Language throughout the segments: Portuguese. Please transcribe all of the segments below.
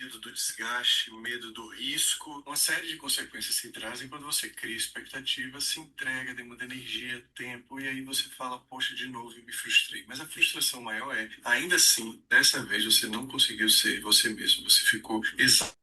Medo do desgaste, medo do risco, uma série de consequências se trazem quando você cria expectativa, se entrega, demanda energia, tempo, e aí você fala, poxa, de novo eu me frustrei. Mas a frustração maior é, ainda assim, dessa vez você não conseguiu ser você mesmo, você ficou exausto.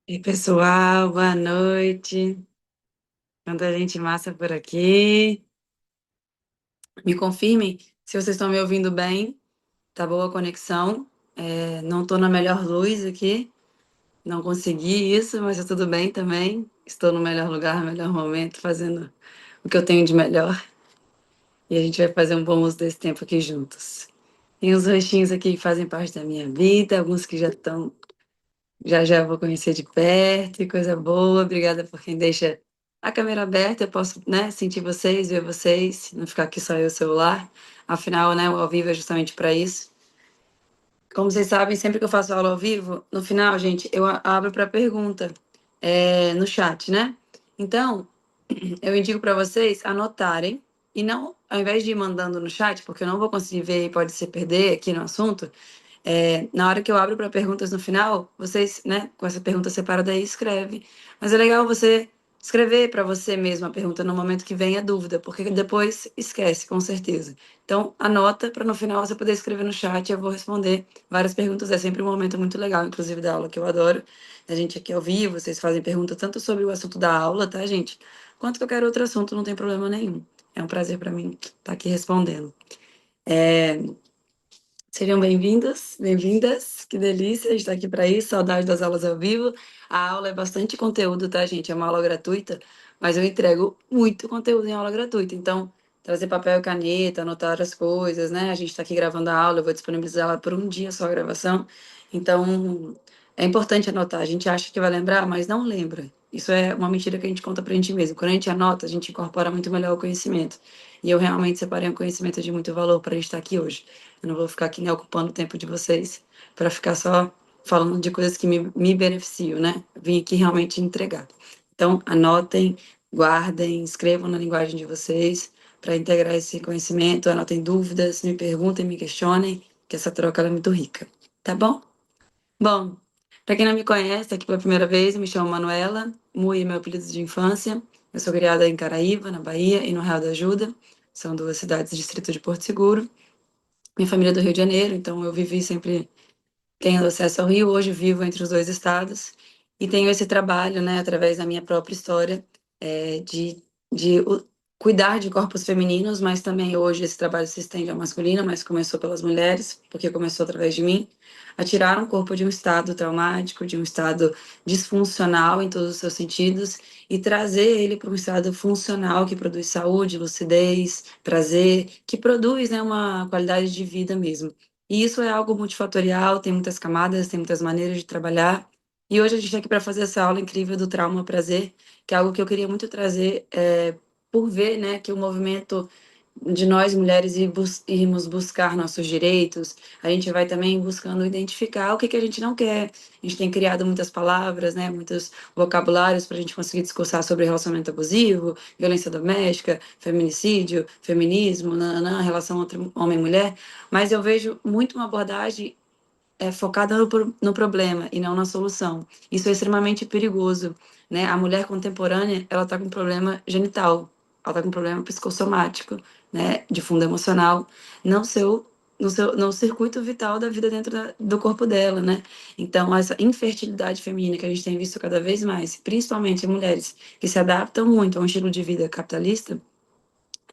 E pessoal, boa noite. Tanta gente massa por aqui. Me confirmem se vocês estão me ouvindo bem. Tá boa a conexão. Não estou na melhor luz aqui. Não consegui isso, mas tá tudo bem também. Estou no melhor lugar, no melhor momento, fazendo o que eu tenho de melhor. E a gente vai fazer um bom uso desse tempo aqui juntos. Tem uns rostinhos aqui que fazem parte da minha vida, alguns que já estão. Já já eu vou conhecer de perto, e coisa boa. Obrigada por quem deixa a câmera aberta. Eu posso, né, sentir vocês, ver vocês, não ficar aqui só eu, o celular. Afinal, né, o ao vivo é justamente para isso. Como vocês sabem, sempre que eu faço aula ao vivo, no final, gente, eu abro para pergunta, no chat, né? Então, eu indico para vocês anotarem e não, ao invés de ir mandando no chat, porque eu não vou conseguir ver e pode se perder aqui no assunto, na hora que eu abro para perguntas no final, vocês, né, com essa pergunta separada aí, escreve. Mas é legal você escrever para você mesmo a pergunta no momento que vem a dúvida, porque depois esquece, com certeza. Então, anota para no final você poder escrever no chat e eu vou responder várias perguntas. É sempre um momento muito legal, inclusive da aula, que eu adoro. A gente aqui ao vivo, vocês fazem perguntas tanto sobre o assunto da aula, tá, gente? Quanto qualquer outro assunto, não tem problema nenhum. É um prazer para mim estar aqui respondendo. É, Sejam bem-vindos, bem-vindas. Que delícia estar aqui para isso. Saudade das aulas ao vivo. A aula é bastante conteúdo, tá, gente? É uma aula gratuita, mas eu entrego muito conteúdo em aula gratuita. Então, trazer papel e caneta, anotar as coisas, né? A gente está aqui gravando a aula, eu vou disponibilizar ela por um dia só a gravação. Então, é importante anotar. A gente acha que vai lembrar, mas não lembra. Isso é uma mentira que a gente conta pra gente mesmo. Quando a gente anota, a gente incorpora muito melhor o conhecimento. E eu realmente separei um conhecimento de muito valor para a gente estar aqui hoje. Eu não vou ficar aqui, né, ocupando o tempo de vocês para ficar só falando de coisas que me beneficiam, né? Vim aqui realmente entregar. Então, anotem, guardem, escrevam na linguagem de vocês para integrar esse conhecimento, anotem dúvidas, me perguntem, me questionem, que essa troca ela é muito rica. Tá bom? Bom, para quem não me conhece, aqui pela primeira vez, eu me chamo Manuela, Mui é meu apelido de infância. Eu sou criada em Caraíva, na Bahia, e no Real da Ajuda. São duas cidades do distrito de Porto Seguro. Minha família é do Rio de Janeiro, então eu vivi sempre tendo acesso ao Rio, hoje vivo entre os dois estados e tenho esse trabalho, né, através da minha própria história, de cuidar de corpos femininos, mas também hoje esse trabalho se estende ao masculino, mas começou pelas mulheres, porque começou através de mim, a tirar um corpo de um estado traumático, de um estado disfuncional em todos os seus sentidos e trazer ele para um estado funcional que produz saúde, lucidez, prazer, que produz, né, uma qualidade de vida mesmo. E isso é algo multifatorial, tem muitas camadas, tem muitas maneiras de trabalhar. E hoje a gente está aqui para fazer essa aula incrível do trauma ao prazer, que é algo que eu queria muito trazer, por ver, né, que o movimento de nós mulheres irmos buscar nossos direitos, a gente vai também buscando identificar o que que a gente não quer. A gente tem criado muitas palavras, né, muitos vocabulários para a gente conseguir discursar sobre relacionamento abusivo, violência doméstica, feminicídio, feminismo, nananã, relação entre homem e mulher, mas eu vejo muito uma abordagem focada no problema e não na solução. Isso é extremamente perigoso, né? A mulher contemporânea, ela está com problema genital, ela está com problema psicossomático, né? De fundo emocional, não seu, no circuito vital da vida dentro do corpo dela, né? Então, essa infertilidade feminina que a gente tem visto cada vez mais, principalmente em mulheres que se adaptam muito a um estilo de vida capitalista,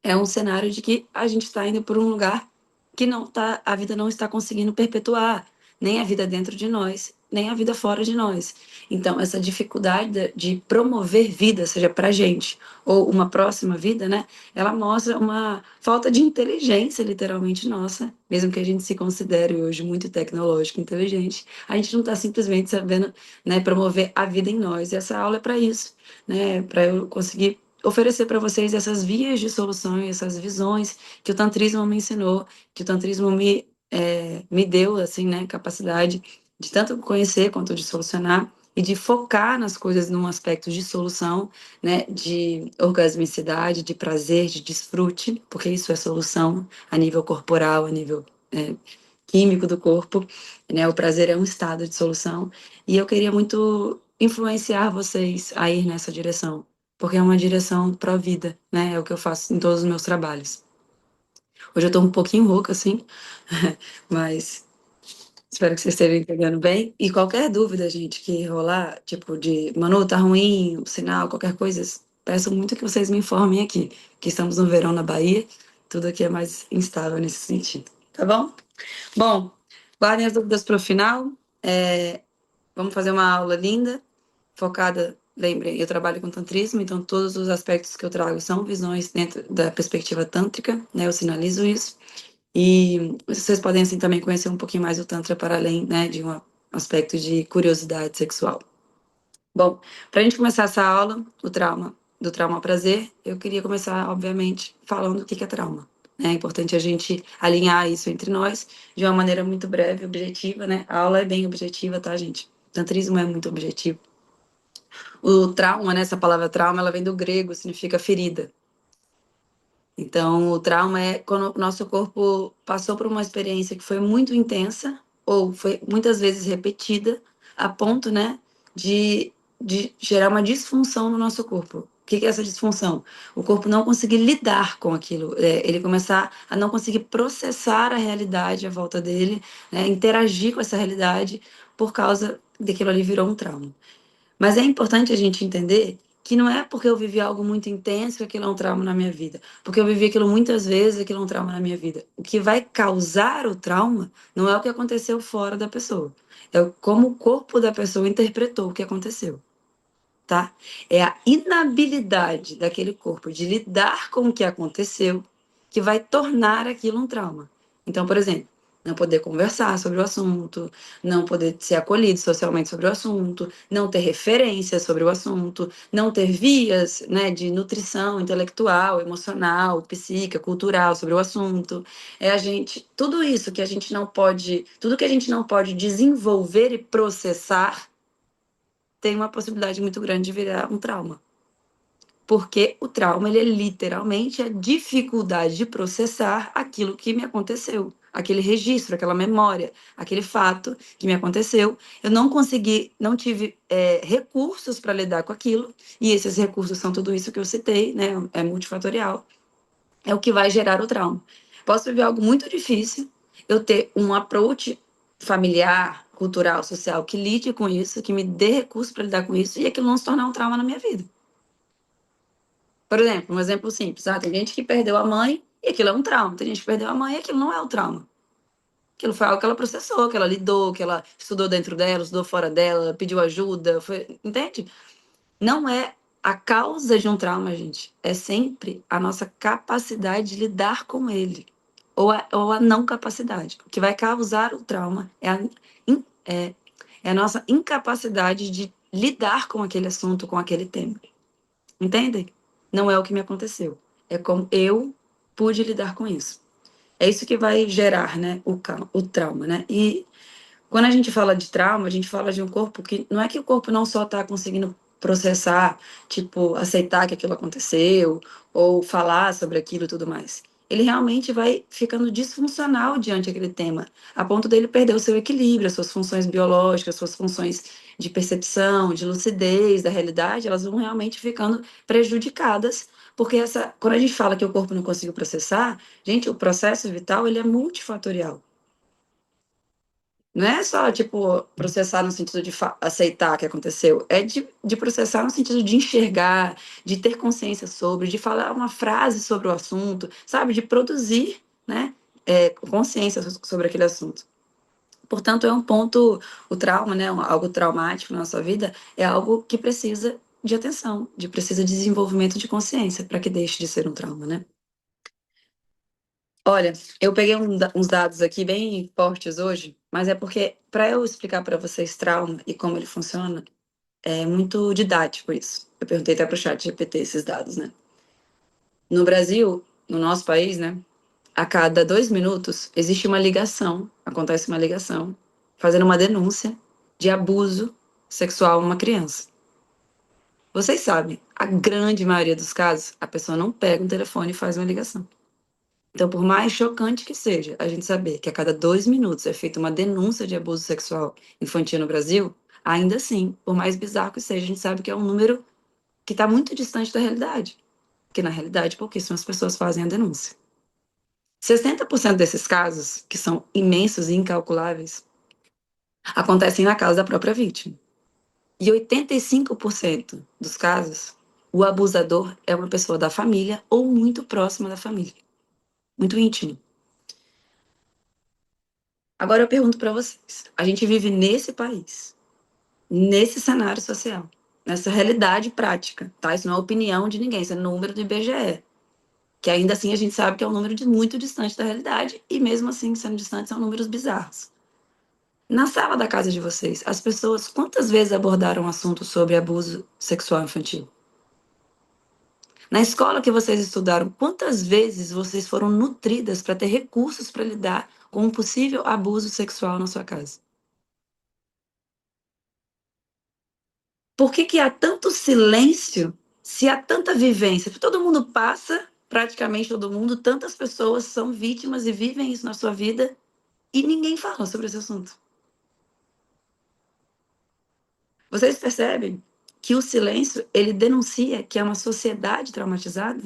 é um cenário de que a gente está indo por um lugar que não tá, a vida não está conseguindo perpetuar, nem a vida dentro de nós, nem a vida fora de nós. Então, essa dificuldade de promover vida, seja para a gente ou uma próxima vida, né? Ela mostra uma falta de inteligência, literalmente, nossa, mesmo que a gente se considere hoje muito tecnológico, inteligente, a gente não está simplesmente sabendo, né, promover a vida em nós. E essa aula é para isso, né? Para eu conseguir oferecer para vocês essas vias de solução e essas visões que o tantrismo me ensinou, que o tantrismo me deu, assim, né, capacidade de tanto conhecer quanto de solucionar e de focar nas coisas num aspecto de solução, né, de orgasmicidade, de prazer, de desfrute, porque isso é solução a nível corporal, a nível químico do corpo, né, o prazer é um estado de solução, e eu queria muito influenciar vocês a ir nessa direção, porque é uma direção pró-vida, né? É o que eu faço em todos os meus trabalhos. Hoje eu tô um pouquinho rouca, assim, mas espero que vocês estejam entendendo bem. E qualquer dúvida, gente, que rolar, tipo de, Manu, tá ruim, o sinal, qualquer coisa, peço muito que vocês me informem aqui, que estamos no verão na Bahia, tudo aqui é mais instável nesse sentido, tá bom? Bom, guardem as dúvidas para o final. Vamos fazer uma aula linda, focada. Lembrem, eu trabalho com tantrismo, então todos os aspectos que eu trago são visões dentro da perspectiva tântrica, né? Eu sinalizo isso. E vocês podem, assim, também conhecer um pouquinho mais o Tantra para além, né, de um aspecto de curiosidade sexual. Bom, para a gente começar essa aula, do trauma ao prazer, eu queria começar, obviamente, falando o que é trauma. É importante a gente alinhar isso entre nós de uma maneira muito breve, objetiva, né? A aula é bem objetiva, tá, gente? O tantrismo é muito objetivo. O trauma, né, essa palavra trauma, ela vem do grego, significa ferida. Então, o trauma é quando o nosso corpo passou por uma experiência que foi muito intensa ou foi muitas vezes repetida a ponto, né, de gerar uma disfunção no nosso corpo. O que é essa disfunção? O corpo não conseguir lidar com aquilo, ele começar a não conseguir processar a realidade à volta dele, né, interagir com essa realidade por causa daquilo ali virou um trauma. Mas é importante a gente entender que não é porque eu vivi algo muito intenso que aquilo é um trauma na minha vida. Porque eu vivi aquilo muitas vezes, aquilo é um trauma na minha vida. O que vai causar o trauma não é o que aconteceu fora da pessoa. É como o corpo da pessoa interpretou o que aconteceu, tá? É a inabilidade daquele corpo de lidar com o que aconteceu que vai tornar aquilo um trauma. Então, por exemplo, não poder conversar sobre o assunto, não poder ser acolhido socialmente sobre o assunto, não ter referências sobre o assunto, não ter vias, né, de nutrição intelectual, emocional, psíquica, cultural sobre o assunto. É a gente, tudo isso que a gente não pode, tudo que a gente não pode desenvolver e processar tem uma possibilidade muito grande de virar um trauma. Porque o trauma, ele é literalmente a dificuldade de processar aquilo que me aconteceu, aquele registro, aquela memória, aquele fato que me aconteceu. Eu não consegui, não tive recursos para lidar com aquilo, e esses recursos são tudo isso que eu citei, né? É multifatorial, é o que vai gerar o trauma. Posso viver algo muito difícil, eu ter um approach familiar, cultural, social que lide com isso, que me dê recursos para lidar com isso, e aquilo não se tornar um trauma na minha vida. Por exemplo, um exemplo simples. Tem gente que perdeu a mãe e aquilo é um trauma. Tem gente que perdeu a mãe e aquilo não é um trauma. Aquilo foi algo que ela processou, que ela lidou, que ela estudou dentro dela, estudou fora dela, pediu ajuda. Entende? Não é a causa de um trauma, gente. É sempre a nossa capacidade de lidar com ele. Ou a não capacidade. O que vai causar o trauma é a nossa incapacidade de lidar com aquele assunto, com aquele tema. Entendem? Não é o que me aconteceu. É como eu pude lidar com isso. É isso que vai gerar, né, o trauma, né? E quando a gente fala de trauma, a gente fala de um corpo que não é que o corpo não só está conseguindo processar, tipo, aceitar que aquilo aconteceu, ou falar sobre aquilo e tudo mais. Ele realmente vai ficando disfuncional diante daquele tema, a ponto dele perder o seu equilíbrio, as suas funções biológicas, as suas funções de percepção, de lucidez da realidade, elas vão realmente ficando prejudicadas, porque quando a gente fala que o corpo não conseguiu processar, gente, o processo vital, ele é multifatorial. Não é só, tipo, processar no sentido de aceitar o que aconteceu. É de processar no sentido de enxergar, de ter consciência sobre, de falar uma frase sobre o assunto, sabe? De produzir, né? Consciência sobre aquele assunto. Portanto, é um ponto, o trauma, né? Algo traumático na nossa vida, é algo que precisa de atenção, precisa de desenvolvimento de consciência para que deixe de ser um trauma, né? Olha, eu peguei uns dados aqui bem fortes hoje, mas é porque, para eu explicar para vocês trauma e como ele funciona, é muito didático isso. Eu perguntei até para o chat GPT esses dados, né? No Brasil, no nosso país, né? A cada 2 minutos existe uma ligação, acontece uma ligação, fazendo uma denúncia de abuso sexual a uma criança. Vocês sabem, a grande maioria dos casos, a pessoa não pega um telefone e faz uma ligação. Então, por mais chocante que seja a gente saber que a cada 2 minutos é feita uma denúncia de abuso sexual infantil no Brasil, ainda assim, por mais bizarro que seja, a gente sabe que é um número que está muito distante da realidade. Porque, na realidade, pouquíssimas pessoas fazem a denúncia. 60% desses casos, que são imensos e incalculáveis, acontecem na casa da própria vítima. E 85% dos casos, o abusador é uma pessoa da família ou muito próxima da família, muito íntimo. Agora eu pergunto para vocês: a gente vive nesse país, nesse cenário social, nessa realidade prática, tá? Isso não é opinião de ninguém, isso é número do IBGE, que ainda assim a gente sabe que é um número muito distante da realidade, e mesmo assim, sendo distante, são números bizarros. Na sala da casa de vocês, as pessoas quantas vezes abordaram o assunto sobre abuso sexual infantil? Na escola que vocês estudaram, quantas vezes vocês foram nutridas para ter recursos para lidar com um possível abuso sexual na sua casa? Por que que há tanto silêncio se há tanta vivência? Porque todo mundo passa, praticamente todo mundo, tantas pessoas são vítimas e vivem isso na sua vida e ninguém fala sobre esse assunto. Vocês percebem que o silêncio, ele denuncia que é uma sociedade traumatizada?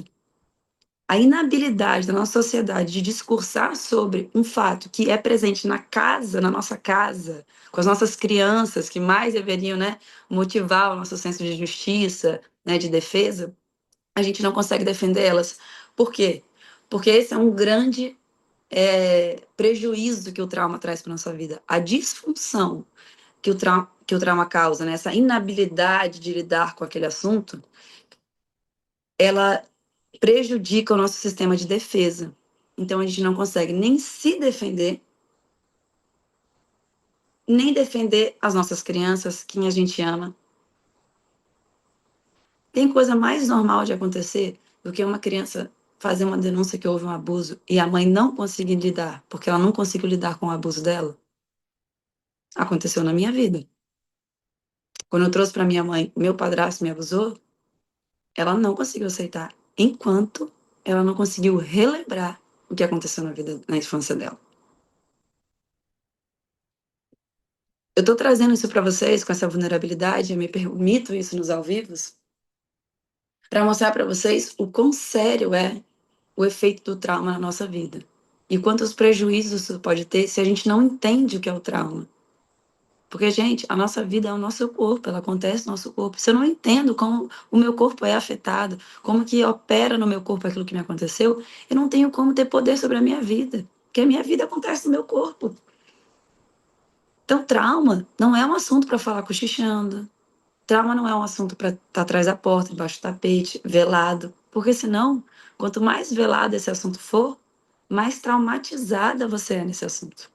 A inabilidade da nossa sociedade de discursar sobre um fato que é presente na casa, na nossa casa, com as nossas crianças, que mais deveriam, né, motivar o nosso senso de justiça, né, de defesa, a gente não consegue defender elas. Por quê? Porque esse é um grande prejuízo que o trauma traz para nossa vida. A disfunção que o trauma causa, né, essa inabilidade de lidar com aquele assunto, ela prejudica o nosso sistema de defesa. Então a gente não consegue nem se defender, nem defender as nossas crianças, quem a gente ama. Tem coisa mais normal de acontecer do que uma criança fazer uma denúncia que houve um abuso e a mãe não conseguir lidar, porque ela não conseguiu lidar com o abuso dela? Aconteceu na minha vida. Quando eu trouxe para minha mãe, meu padrasto me abusou, ela não conseguiu aceitar, enquanto ela não conseguiu relembrar o que aconteceu na vida, na infância dela. Eu tô trazendo isso para vocês com essa vulnerabilidade, eu me permito isso nos ao vivos, para mostrar para vocês o quão sério é o efeito do trauma na nossa vida. E quantos prejuízos isso pode ter se a gente não entende o que é o trauma. Porque, gente, a nossa vida é o nosso corpo, ela acontece no nosso corpo. Se eu não entendo como o meu corpo é afetado, como que opera no meu corpo aquilo que me aconteceu, eu não tenho como ter poder sobre a minha vida. Porque a minha vida acontece no meu corpo. Então, trauma não é um assunto para falar cochichando. Trauma não é um assunto para estar atrás da porta, debaixo do tapete, velado. Porque senão, quanto mais velado esse assunto for, mais traumatizada você é nesse assunto.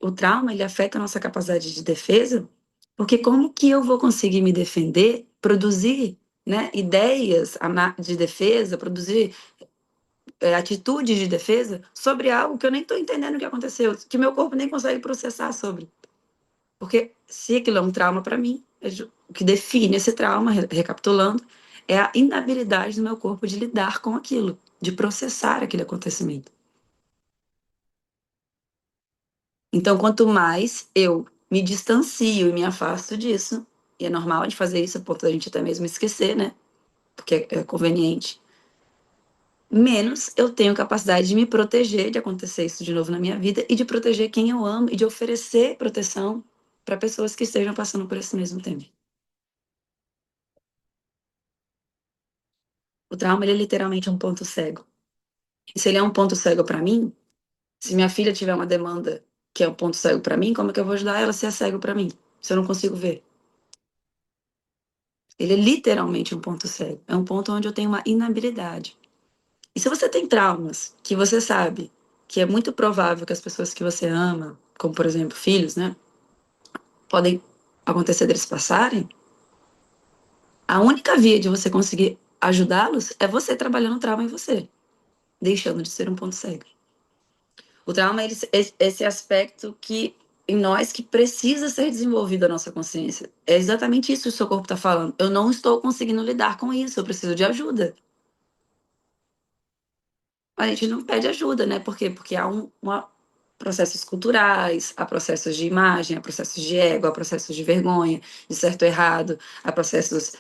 O trauma, ele afeta a nossa capacidade de defesa, porque como que eu vou conseguir me defender, produzir, né, ideias de defesa, produzir atitudes de defesa sobre algo que eu nem estou entendendo o que aconteceu, que meu corpo nem consegue processar sobre. Porque se aquilo é um trauma para mim, o que define esse trauma, recapitulando, é a inabilidade do meu corpo de lidar com aquilo, de processar aquele acontecimento. Então, quanto mais eu me distancio e me afasto disso, e é normal de fazer isso, a ponto da gente até mesmo esquecer, né? Porque é conveniente, menos eu tenho capacidade de me proteger de acontecer isso de novo na minha vida e de proteger quem eu amo e de oferecer proteção para pessoas que estejam passando por esse mesmo tempo. O trauma, ele é literalmente um ponto cego. E se ele é um ponto cego para mim, se minha filha tiver uma demanda que é um ponto cego para mim, como é que eu vou ajudar ela se é cego para mim? Se eu não consigo ver? Ele é literalmente um ponto cego. É um ponto onde eu tenho uma inabilidade. E se você tem traumas que você sabe que é muito provável que as pessoas que você ama, como por exemplo filhos, né, podem acontecer deles passarem, a única via de você conseguir ajudá-los é você trabalhando o trauma em você, deixando de ser um ponto cego. O trauma é esse aspecto que em nós que precisa ser desenvolvido a nossa consciência. É exatamente isso que o seu corpo está falando. Eu não estou conseguindo lidar com isso, eu preciso de ajuda. A gente não pede ajuda, né? Por quê? Porque há processos culturais, há processos de imagem, há processos de ego, há processos de vergonha, de certo ou errado, há processos,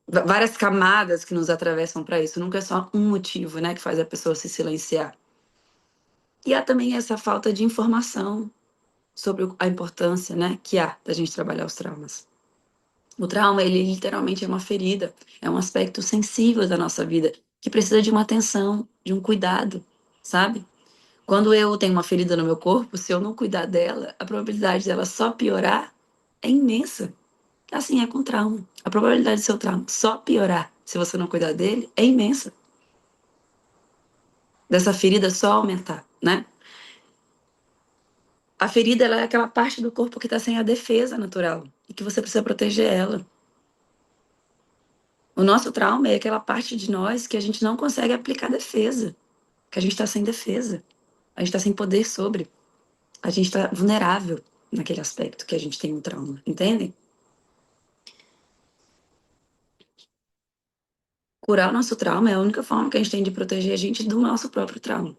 várias camadas que nos atravessam para isso. Nunca é só um motivo, né, que faz a pessoa se silenciar. E há também essa falta de informação sobre a importância, né, que há da gente trabalhar os traumas. O trauma, ele literalmente é uma ferida, é um aspecto sensível da nossa vida, que precisa de uma atenção, de um cuidado, sabe? Quando eu tenho uma ferida no meu corpo, se eu não cuidar dela, a probabilidade dela só piorar é imensa. Assim é com trauma. A probabilidade do seu trauma só piorar se você não cuidar dele é imensa. Dessa ferida só aumentar, né? A ferida, ela é aquela parte do corpo que está sem a defesa natural e que você precisa proteger ela. O nosso trauma é aquela parte de nós que a gente não consegue aplicar defesa, que a gente está sem defesa, a gente está sem poder sobre, a gente está vulnerável naquele aspecto que a gente tem um trauma, entendem? Curar o nosso trauma é a única forma que a gente tem de proteger a gente do nosso próprio trauma.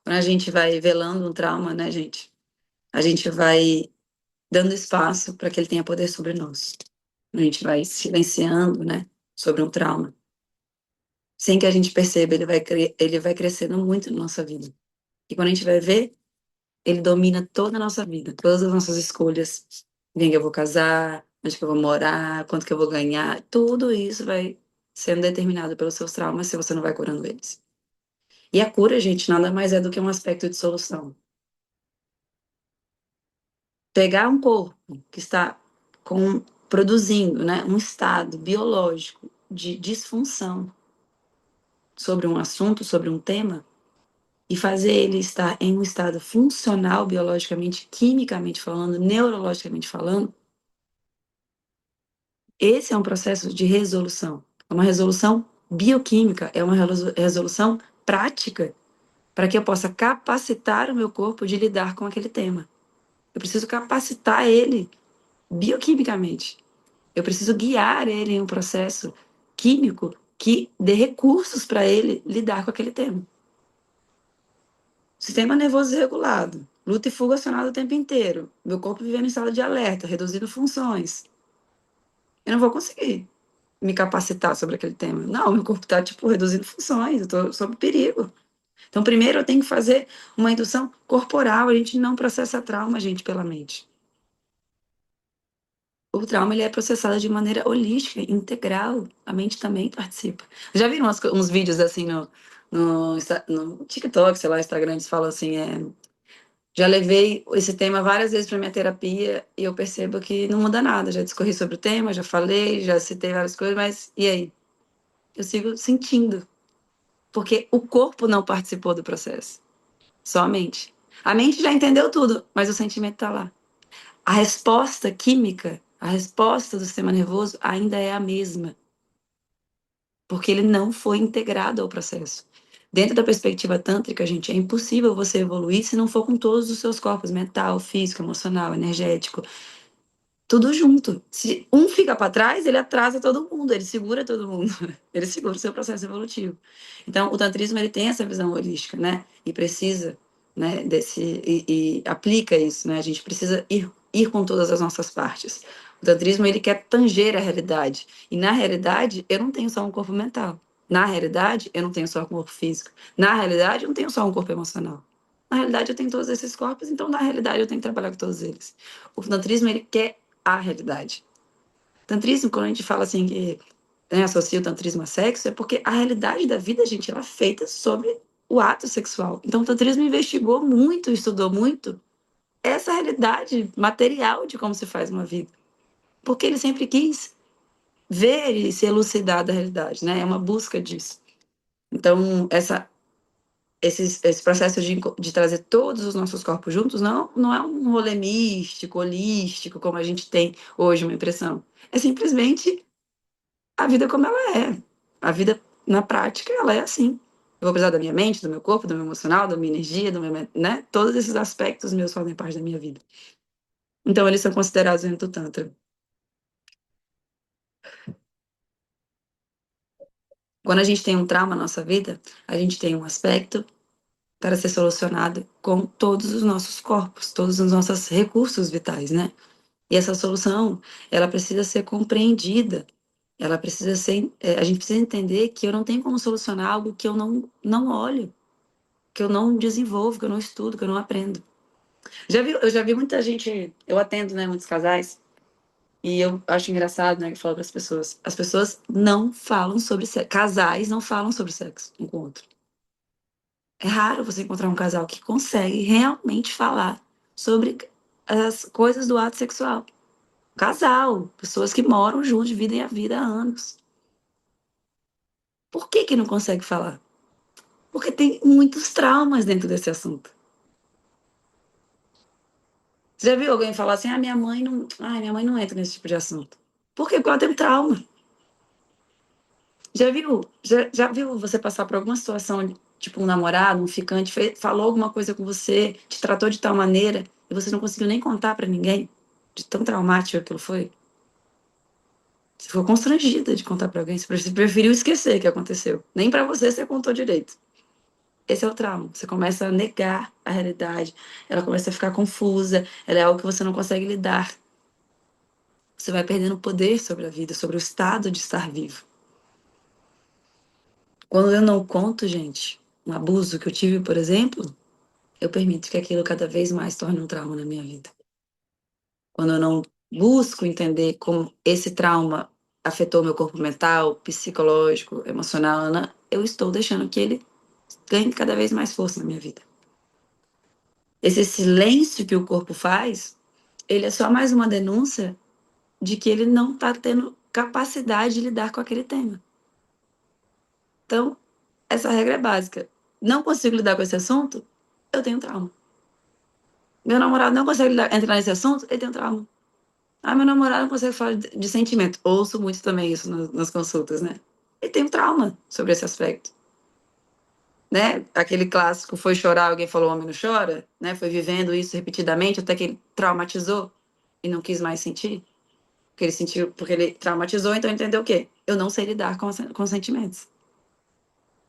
Quando a gente vai velando um trauma, né, gente? A gente vai dando espaço para que ele tenha poder sobre nós. A gente vai silenciando, né, sobre um trauma. Sem que a gente perceba, ele vai crescendo muito na nossa vida. E quando a gente vai ver, ele domina toda a nossa vida, todas as nossas escolhas. Quem que eu vou casar, onde que eu vou morar, quanto que eu vou ganhar, tudo isso vai sendo determinado pelos seus traumas se você não vai curando eles. E a cura, gente, nada mais é do que um aspecto de solução. pegar um corpo que está produzindo, né, um estado biológico de disfunção sobre um assunto, sobre um tema, e fazer ele estar em um estado funcional biologicamente, quimicamente falando, neurologicamente falando, esse é um processo de resolução. É uma resolução bioquímica, é uma resolução prática para que eu possa capacitar o meu corpo de lidar com aquele tema. Eu preciso capacitar ele bioquimicamente. Eu preciso guiar ele em um processo químico que dê recursos para ele lidar com aquele tema. Sistema nervoso regulado, luta e fuga acionado o tempo inteiro, meu corpo vivendo em estado de alerta, reduzindo funções. Eu não vou conseguir me capacitar sobre aquele tema. Não, meu corpo está, tipo, reduzindo funções, eu estou sob perigo. Então, primeiro eu tenho que fazer uma indução corporal, a gente não processa trauma, gente, pela mente. O trauma ele é processado de maneira holística, integral. A mente também participa. Já viram uns vídeos assim no TikTok, sei lá, Instagram, eles falam assim, já levei esse tema várias vezes para minha terapia e eu percebo que não muda nada. Já discorri sobre o tema, já falei, já citei várias coisas, mas e aí? Eu sigo sentindo, porque o corpo não participou do processo, só a mente. A mente já entendeu tudo, mas o sentimento está lá. A resposta química, a resposta do sistema nervoso ainda é a mesma, porque ele não foi integrado ao processo. Dentro da perspectiva tântrica, gente, é impossível você evoluir se não for com todos os seus corpos, mental, físico, emocional, energético, tudo junto. Se um fica para trás, ele atrasa todo mundo, ele segura todo mundo, ele segura o seu processo evolutivo. Então, o tantrismo ele tem essa visão holística, né? E precisa, né? E aplica isso, né? A gente precisa ir com todas as nossas partes. O tantrismo ele quer tanger a realidade e na realidade eu não tenho só um corpo mental. Na realidade eu não tenho só um corpo físico. Na realidade eu não tenho só um corpo emocional. Na realidade eu tenho todos esses corpos, então na realidade eu tenho que trabalhar com todos eles. O tantrismo ele quer a realidade. Tantrismo, quando a gente fala assim que, né, associa o tantrismo a sexo, é porque a realidade da vida, gente, ela é feita sobre o ato sexual. Então, o tantrismo investigou muito, estudou muito essa realidade material de como se faz uma vida. Porque ele sempre quis ver e se elucidar da realidade, né? É uma busca disso. Então, esse processo de trazer todos os nossos corpos juntos não é um rolê místico, holístico, como a gente tem hoje uma impressão. É simplesmente a vida como ela é. A vida, na prática, ela é assim. Eu vou precisar da minha mente, do meu corpo, do meu emocional, da minha energia, do meu, né? Todos esses aspectos meus fazem parte da minha vida. Então, eles são considerados dentro do Tantra. Quando a gente tem um trauma na nossa vida, a gente tem um aspecto para ser solucionado com todos os nossos corpos, todos os nossos recursos vitais, né? E essa solução, ela precisa ser compreendida. Ela precisa ser, a gente precisa entender que eu não tenho como solucionar algo que eu não olho, que eu não desenvolvo, que eu não estudo, que eu não aprendo. Eu já vi muita gente, eu atendo, né, muitos casais, e eu acho engraçado, né, que eu falo para as pessoas não falam sobre sexo, casais não falam sobre sexo um com o outro. É raro você encontrar um casal que consegue realmente falar sobre as coisas do ato sexual. Casal, pessoas que moram juntos, dividem a vida há anos. Por que que não consegue falar? Porque tem muitos traumas dentro desse assunto. Você já viu alguém falar assim, minha mãe não entra nesse tipo de assunto. Por quê? Porque ela tem um trauma. Já viu você passar por alguma situação, tipo um namorado, um ficante, falou alguma coisa com você, te tratou de tal maneira, e você não conseguiu nem contar pra ninguém, de tão traumático que aquilo foi? Você ficou constrangida de contar pra alguém, você preferiu esquecer que aconteceu. Nem pra você contou direito. Esse é o trauma. Você começa a negar a realidade, ela começa a ficar confusa, ela é algo que você não consegue lidar. Você vai perdendo poder sobre a vida, sobre o estado de estar vivo. Quando eu não conto, gente, um abuso que eu tive, por exemplo, eu permito que aquilo cada vez mais torne um trauma na minha vida. Quando eu não busco entender como esse trauma afetou meu corpo mental, psicológico, emocional, né, eu estou deixando que ele ganhe cada vez mais força na minha vida. Esse silêncio que o corpo faz ele é só mais uma denúncia de que ele não está tendo capacidade de lidar com aquele tema. Então, essa regra é básica. Não consigo lidar com esse assunto, eu tenho trauma. Meu namorado não consegue entrar nesse assunto, ele tem trauma. Ah, meu namorado não consegue falar de sentimento. Ouço muito também isso nas consultas, né? Ele tem um trauma sobre esse aspecto. Né? Aquele clássico foi chorar, alguém falou, homem não chora, né? Foi vivendo isso repetidamente até que ele traumatizou e não quis mais sentir. Porque ele sentiu, porque ele traumatizou, então ele entendeu o quê? Eu não sei lidar com sentimentos.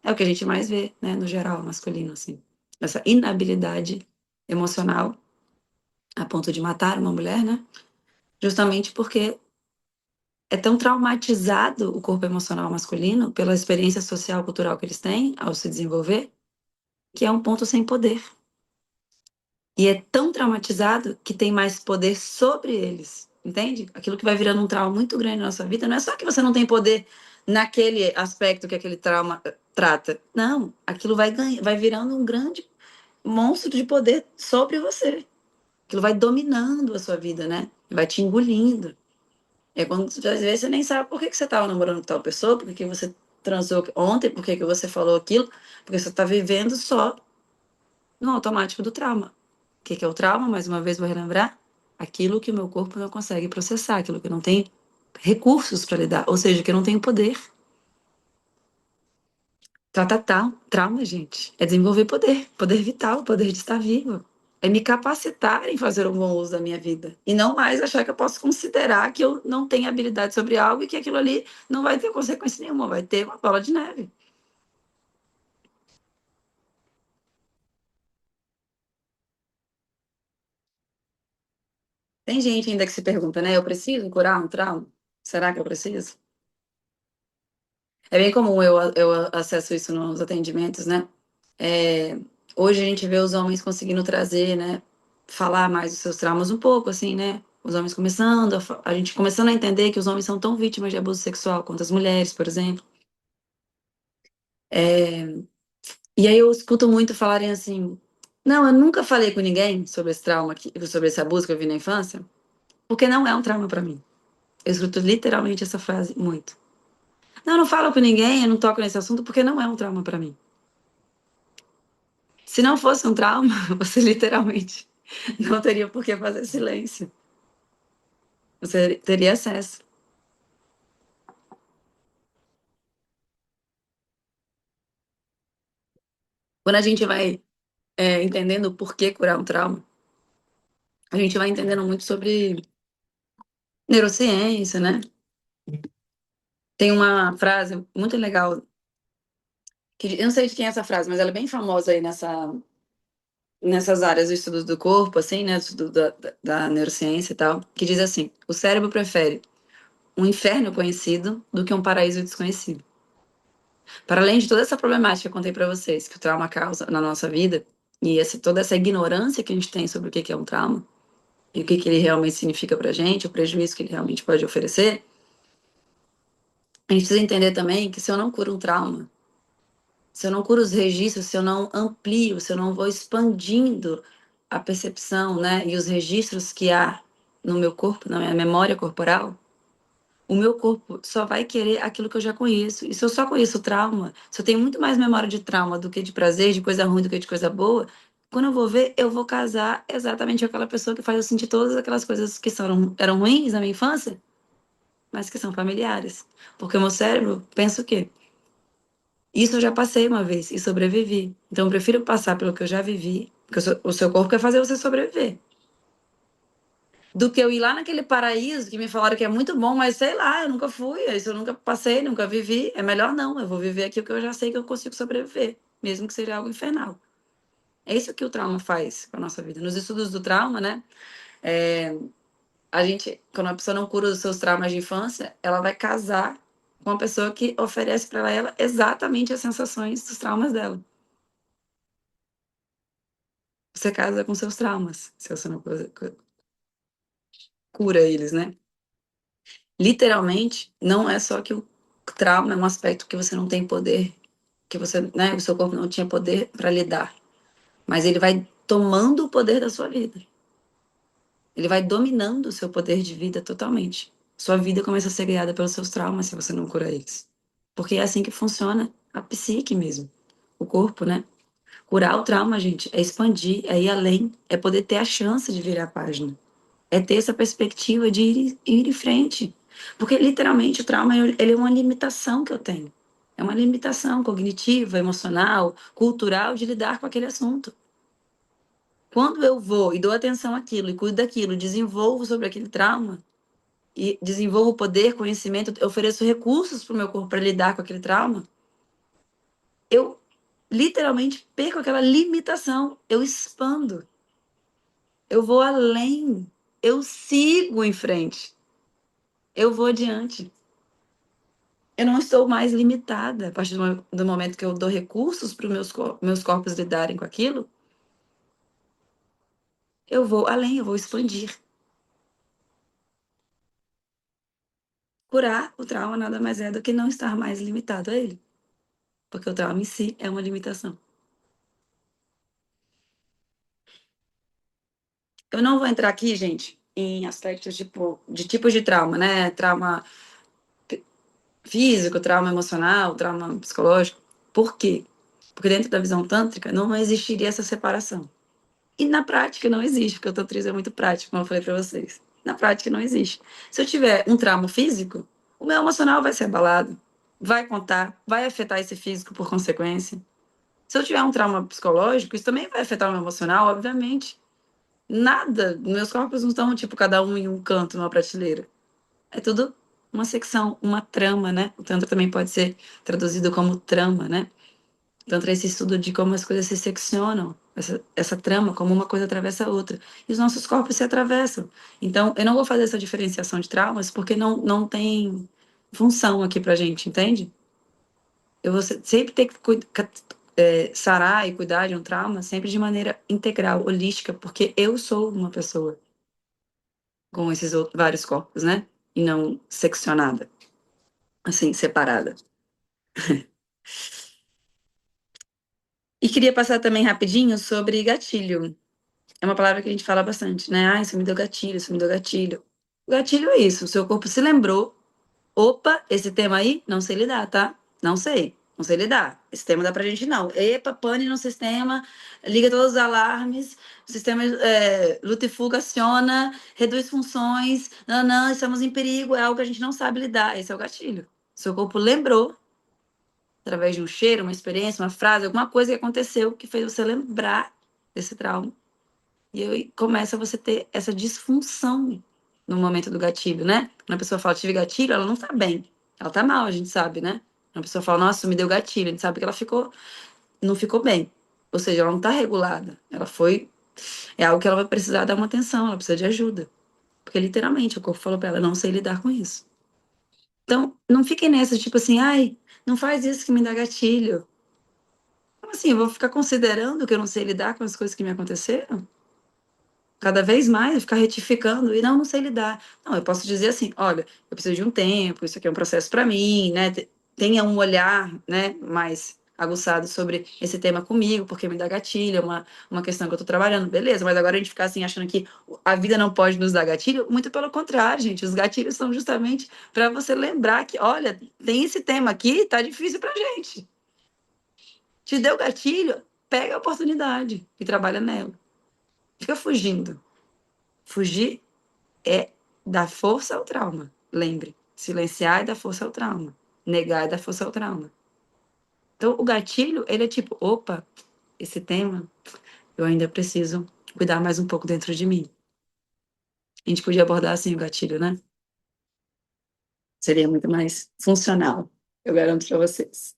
É o que a gente mais vê, né, no geral, masculino, assim. Essa inabilidade emocional a ponto de matar uma mulher, né? Justamente porque é tão traumatizado o corpo emocional masculino pela experiência social, cultural que eles têm ao se desenvolver, que é um ponto sem poder. E é tão traumatizado que tem mais poder sobre eles, entende? Aquilo que vai virando um trauma muito grande na nossa vida, não é só que você não tem poder naquele aspecto que aquele trauma trata. Não, aquilo vai virando um grande monstro de poder sobre você. Aquilo vai dominando a sua vida, né? Vai te engolindo. É quando às vezes você nem sabe por que você estava namorando com tal pessoa, por que você transou ontem, por que você falou aquilo, porque você está vivendo só no automático do trauma. O que é o trauma? Mais uma vez vou relembrar. Aquilo que o meu corpo não consegue processar, aquilo que não tem recursos para lidar, ou seja, que eu não tenho poder. Tratar trauma, gente, é desenvolver poder, poder vital, poder de estar vivo. É me capacitar em fazer um bom uso da minha vida. E não mais achar que eu posso considerar que eu não tenho habilidade sobre algo e que aquilo ali não vai ter consequência nenhuma, vai ter uma bola de neve. Tem gente ainda que se pergunta, né? Eu preciso curar um trauma? Será que eu preciso? É bem comum eu acesso isso nos atendimentos, né? É, hoje a gente vê os homens conseguindo trazer, né? Falar mais dos seus traumas um pouco, assim, né? Os homens começando, a gente começando a entender que os homens são tão vítimas de abuso sexual quanto as mulheres, por exemplo. É, e aí eu escuto muito falarem assim: não, eu nunca falei com ninguém sobre esse trauma, sobre esse abuso que eu vi na infância, porque não é um trauma pra mim. Eu escuto literalmente essa frase muito. Não, eu não falo com ninguém, eu não toco nesse assunto porque não é um trauma pra mim. Se não fosse um trauma, você literalmente não teria por que fazer silêncio. Você teria acesso. Quando a gente vai entendendo o porquê curar um trauma, a gente vai entendendo muito sobre neurociência, né? Tem uma frase muito legal, que eu não sei de quem é essa frase, mas ela é bem famosa aí nessas áreas do estudo do corpo, assim, né? Do estudo da neurociência e tal, que diz assim: o cérebro prefere um inferno conhecido do que um paraíso desconhecido. Para além de toda essa problemática que eu contei para vocês, que o trauma causa na nossa vida, e toda essa ignorância que a gente tem sobre o que é um trauma, e o que ele realmente significa para a gente, o prejuízo que ele realmente pode oferecer, a gente precisa entender também que se eu não curo um trauma, se eu não curo os registros, se eu não amplio, se eu não vou expandindo a percepção, né, e os registros que há no meu corpo, na minha memória corporal, o meu corpo só vai querer aquilo que eu já conheço. E se eu só conheço trauma, se eu tenho muito mais memória de trauma do que de prazer, de coisa ruim do que de coisa boa, quando eu vou ver, eu vou casar exatamente com aquela pessoa que faz eu sentir todas aquelas coisas que eram ruins na minha infância, mas que são familiares. Porque o meu cérebro pensa o quê? Isso eu já passei uma vez e sobrevivi. Então eu prefiro passar pelo que eu já vivi, porque o seu corpo quer fazer você sobreviver, do que eu ir lá naquele paraíso que me falaram que é muito bom, mas sei lá, eu nunca fui, isso eu nunca passei, nunca vivi. É melhor não, eu vou viver aquilo que eu já sei que eu consigo sobreviver, mesmo que seja algo infernal. É isso que o trauma faz com a nossa vida. Nos estudos do trauma, né? é, a gente, quando a pessoa não cura os seus traumas de infância, ela vai casar com uma pessoa que oferece para ela exatamente as sensações dos traumas dela. Você casa com seus traumas, se você não cura eles, né? Literalmente, não é só que o trauma é um aspecto que você não tem poder, que você, né, o seu corpo não tinha poder para lidar, mas ele vai tomando o poder da sua vida. Ele vai dominando o seu poder de vida totalmente. Sua vida começa a ser guiada pelos seus traumas se você não cura eles. Porque é assim que funciona a psique mesmo. O corpo, né? Curar o trauma, gente, é expandir, é ir além, é poder ter a chance de virar a página. É ter essa perspectiva de ir em frente. Porque, literalmente, o trauma ele é uma limitação que eu tenho. É uma limitação cognitiva, emocional, cultural de lidar com aquele assunto. Quando eu vou e dou atenção àquilo e cuido daquilo, desenvolvo sobre aquele trauma e desenvolvo poder, conhecimento, eu ofereço recursos para o meu corpo para lidar com aquele trauma, eu literalmente perco aquela limitação, eu expando, eu vou além, eu sigo em frente, eu vou adiante. Eu não estou mais limitada a partir do momento que eu dou recursos para os meus corpos lidarem com aquilo, eu vou além, eu vou expandir. Curar o trauma nada mais é do que não estar mais limitado a ele. Porque o trauma em si é uma limitação. Eu não vou entrar aqui, gente, em aspectos tipo, de tipos de trauma, né? Trauma físico, trauma emocional, trauma psicológico. Por quê? Porque dentro da visão tântrica não existiria essa separação. E na prática não existe, porque o tantrismo é muito prático, como eu falei para vocês. Na prática não existe. Se eu tiver um trauma físico, o meu emocional vai ser abalado, vai contar, vai afetar esse físico por consequência. Se eu tiver um trauma psicológico, isso também vai afetar o meu emocional, obviamente. Nada, meus corpos não estão, tipo, cada um em um canto, numa prateleira. É tudo uma secção, uma trama, né? O Tantra também pode ser traduzido como trama, né? O Tantra é esse estudo de como as coisas se seccionam, essa trama, como uma coisa atravessa a outra. E os nossos corpos se atravessam. Então, eu não vou fazer essa diferenciação de traumas porque não tem função aqui pra gente, entende? Eu vou sempre ter que sarar e cuidar de um trauma sempre de maneira integral, holística, porque eu sou uma pessoa com esses vários corpos, né? E não seccionada, assim, separada. E queria passar também rapidinho sobre gatilho. É uma palavra que a gente fala bastante, né? Ah, isso me deu gatilho, isso me deu gatilho. O gatilho é isso, o seu corpo se lembrou. Opa, esse tema aí, não sei lidar, tá? Não sei, não sei lidar. Esse tema dá pra gente não. Epa, pane no sistema, liga todos os alarmes, o sistema luta e fuga aciona, reduz funções, não, não, estamos em perigo, é algo que a gente não sabe lidar. Esse é o gatilho. Seu corpo lembrou, através de um cheiro, uma experiência, uma frase, alguma coisa que aconteceu que fez você lembrar desse trauma. E aí começa você ter essa disfunção no momento do gatilho, né? Quando a pessoa fala, tive gatilho, ela não tá bem. Ela tá mal, a gente sabe, né? Quando a pessoa fala, nossa, me deu gatilho, a gente sabe que ela não ficou bem. Ou seja, ela não tá regulada. É algo que ela vai precisar dar uma atenção, ela precisa de ajuda. Porque literalmente o corpo falou pra ela, não sei lidar com isso. Então, não fiquem nessa, tipo assim, ai, não faz isso que me dá gatilho. Como assim? Eu vou ficar considerando que eu não sei lidar com as coisas que me aconteceram? Cada vez mais ficar retificando e não sei lidar. Não, eu posso dizer assim, olha, eu preciso de um tempo, isso aqui é um processo para mim, né? Tenha um olhar, né, mais aguçado sobre esse tema comigo, porque me dá gatilho, é uma questão que eu tô trabalhando, beleza, mas agora a gente ficar assim achando que a vida não pode nos dar gatilho, muito pelo contrário, gente, os gatilhos são justamente para você lembrar que, olha, tem esse tema aqui, tá difícil pra gente. Te deu gatilho, pega a oportunidade e trabalha nela. Fica fugindo. Fugir é dar força ao trauma. Lembre, silenciar é dar força ao trauma. Negar é dar força ao trauma. Então, o gatilho, ele é tipo, opa, esse tema, eu ainda preciso cuidar mais um pouco dentro de mim. A gente podia abordar assim o gatilho, né? Seria muito mais funcional, eu garanto para vocês.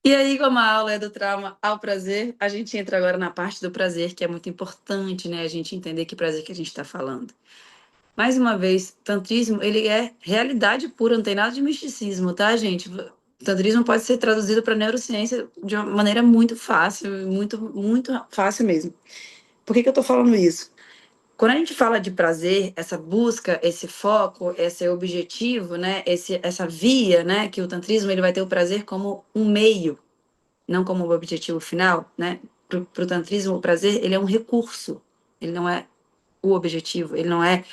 E aí, como a aula é do trauma ao prazer, a gente entra agora na parte do prazer, que é muito importante, né? A gente entender que prazer que a gente está falando. Mais uma vez, tantrismo, ele é realidade pura, não tem nada de misticismo, tá, gente? O tantrismo pode ser traduzido para neurociência de uma maneira muito fácil, muito, muito fácil mesmo. Por que eu tô falando isso? Quando a gente fala de prazer, essa busca, esse foco, esse objetivo, né, essa via, né, que o tantrismo ele vai ter o prazer como um meio, não como o objetivo final, né? Para o tantrismo, o prazer ele é um recurso, ele não é o objetivo, ele não é,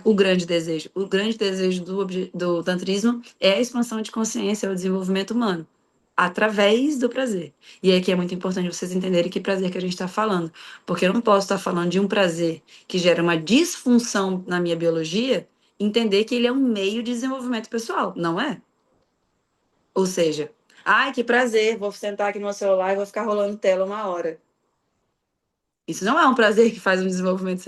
o grande desejo. O grande desejo do tantrismo é a expansão de consciência, é o desenvolvimento humano, através do prazer. E aqui é muito importante vocês entenderem que prazer que a gente está falando, porque eu não posso estar falando de um prazer que gera uma disfunção na minha biologia, entender que ele é um meio de desenvolvimento pessoal, não é? Ou seja, ai, que prazer, vou sentar aqui no meu celular e vou ficar rolando tela 1 hora. Isso não é um prazer que faz um desenvolvimento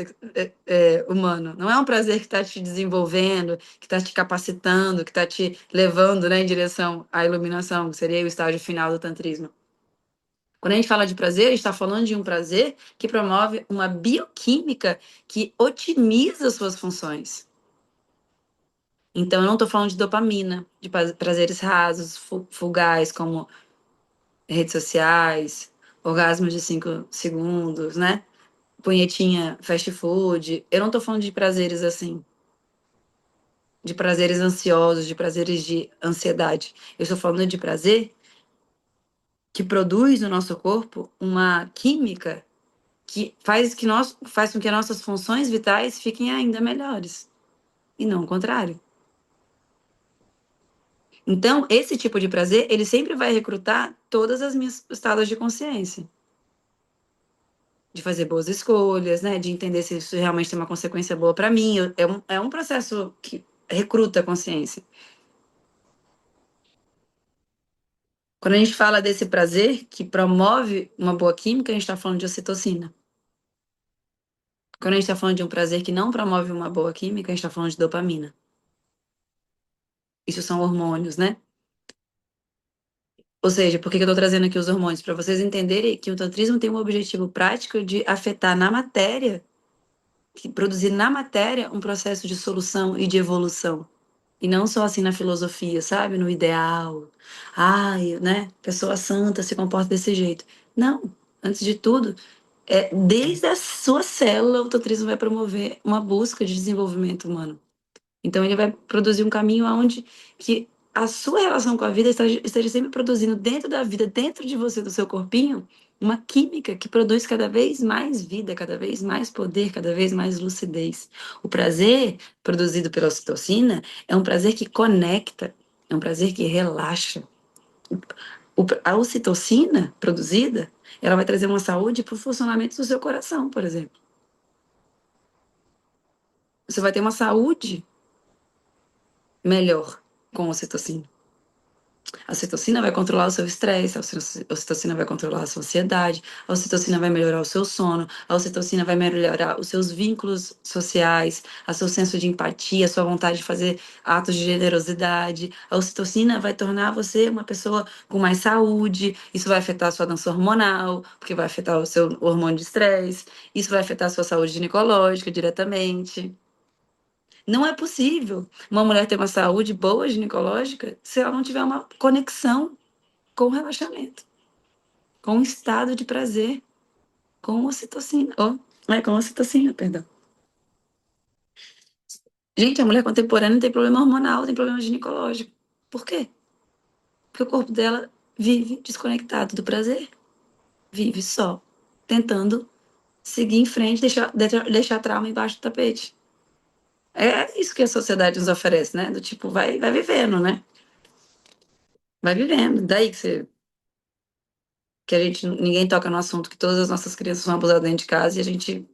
humano. Não é um prazer que está te desenvolvendo, que está te capacitando, que está te levando, né, em direção à iluminação, que seria o estágio final do tantrismo. Quando a gente fala de prazer, a gente está falando de um prazer que promove uma bioquímica que otimiza suas funções. Então, eu não estou falando de dopamina, de prazeres rasos, fugais, como redes sociais, orgasmos de 5 segundos, né? Punhetinha, fast food. Eu não tô falando de prazeres assim, de prazeres ansiosos, de prazeres de ansiedade. Eu estou falando de prazer que produz no nosso corpo uma química que faz com que as nossas funções vitais fiquem ainda melhores. E não o contrário. Então, esse tipo de prazer, ele sempre vai recrutar todas as minhas estados de consciência. De fazer boas escolhas, né? De entender se isso realmente tem uma consequência boa para mim. É um processo que recruta a consciência. Quando a gente fala desse prazer que promove uma boa química, a gente está falando de ocitocina. Quando a gente está falando de um prazer que não promove uma boa química, a gente está falando de dopamina. Isso são hormônios, né? Ou seja, por que eu estou trazendo aqui os hormônios? Para vocês entenderem que o tantrismo tem um objetivo prático de afetar na matéria, produzir na matéria um processo de solução e de evolução. E não só assim na filosofia, sabe? No ideal. Ai, né? Pessoa santa se comporta desse jeito. Não. Antes de tudo, desde a sua célula, o tantrismo vai promover uma busca de desenvolvimento humano. Então, ele vai produzir um caminho onde que a sua relação com a vida esteja sempre produzindo dentro da vida, dentro de você, do seu corpinho, uma química que produz cada vez mais vida, cada vez mais poder, cada vez mais lucidez. O prazer produzido pela ocitocina é um prazer que conecta, é um prazer que relaxa. A ocitocina produzida, ela vai trazer uma saúde para o funcionamento do seu coração, por exemplo. Você vai ter uma saúde melhor com ocitocina. A ocitocina vai controlar o seu estresse, a ocitocina vai controlar a sua ansiedade, a ocitocina vai melhorar o seu sono, a ocitocina vai melhorar os seus vínculos sociais, o seu senso de empatia, a sua vontade de fazer atos de generosidade. A ocitocina vai tornar você uma pessoa com mais saúde, isso vai afetar a sua dança hormonal, porque vai afetar o seu hormônio de estresse, isso vai afetar a sua saúde ginecológica diretamente. Não é possível uma mulher ter uma saúde boa ginecológica se ela não tiver uma conexão com o relaxamento, com o estado de prazer, com ocitocina. Com ocitocina, perdão. Gente, a mulher contemporânea tem problema hormonal, tem problema ginecológico. Por quê? Porque o corpo dela vive desconectado do prazer. Vive só tentando seguir em frente, deixar trauma embaixo do tapete. É isso que a sociedade nos oferece, né? Do tipo, vai vivendo, né? Vai vivendo. Daí que a gente, ninguém toca no assunto que todas as nossas crianças são abusadas dentro de casa e a gente,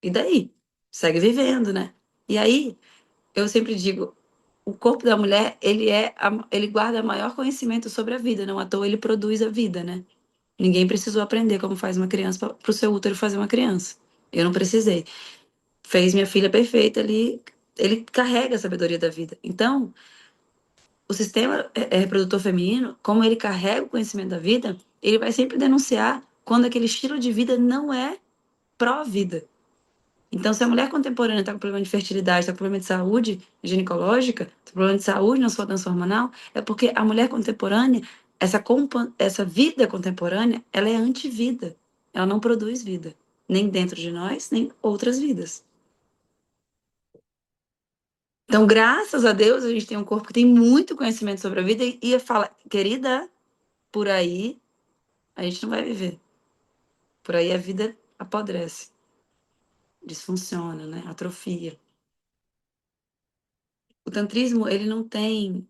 e daí? Segue vivendo, né? E aí, eu sempre digo, o corpo da mulher, ele guarda maior conhecimento sobre a vida, não à toa ele produz a vida, né? Ninguém precisou aprender como faz uma criança para o seu útero fazer uma criança. Eu não precisei. Fez minha filha perfeita ali, ele carrega a sabedoria da vida. Então, o sistema reprodutor feminino, como ele carrega o conhecimento da vida, ele vai sempre denunciar quando aquele estilo de vida não é pró-vida. Então, se a mulher contemporânea está com problema de fertilidade, está com problema de saúde ginecológica, está com problema de saúde na sua dança hormonal, é porque a mulher contemporânea, essa vida contemporânea, ela é antivida. Ela não produz vida, nem dentro de nós, nem outras vidas. Então, graças a Deus, a gente tem um corpo que tem muito conhecimento sobre a vida e fala, querida, por aí a gente não vai viver. Por aí a vida apodrece. disfunciona, né? Atrofia. O tantrismo, ele não tem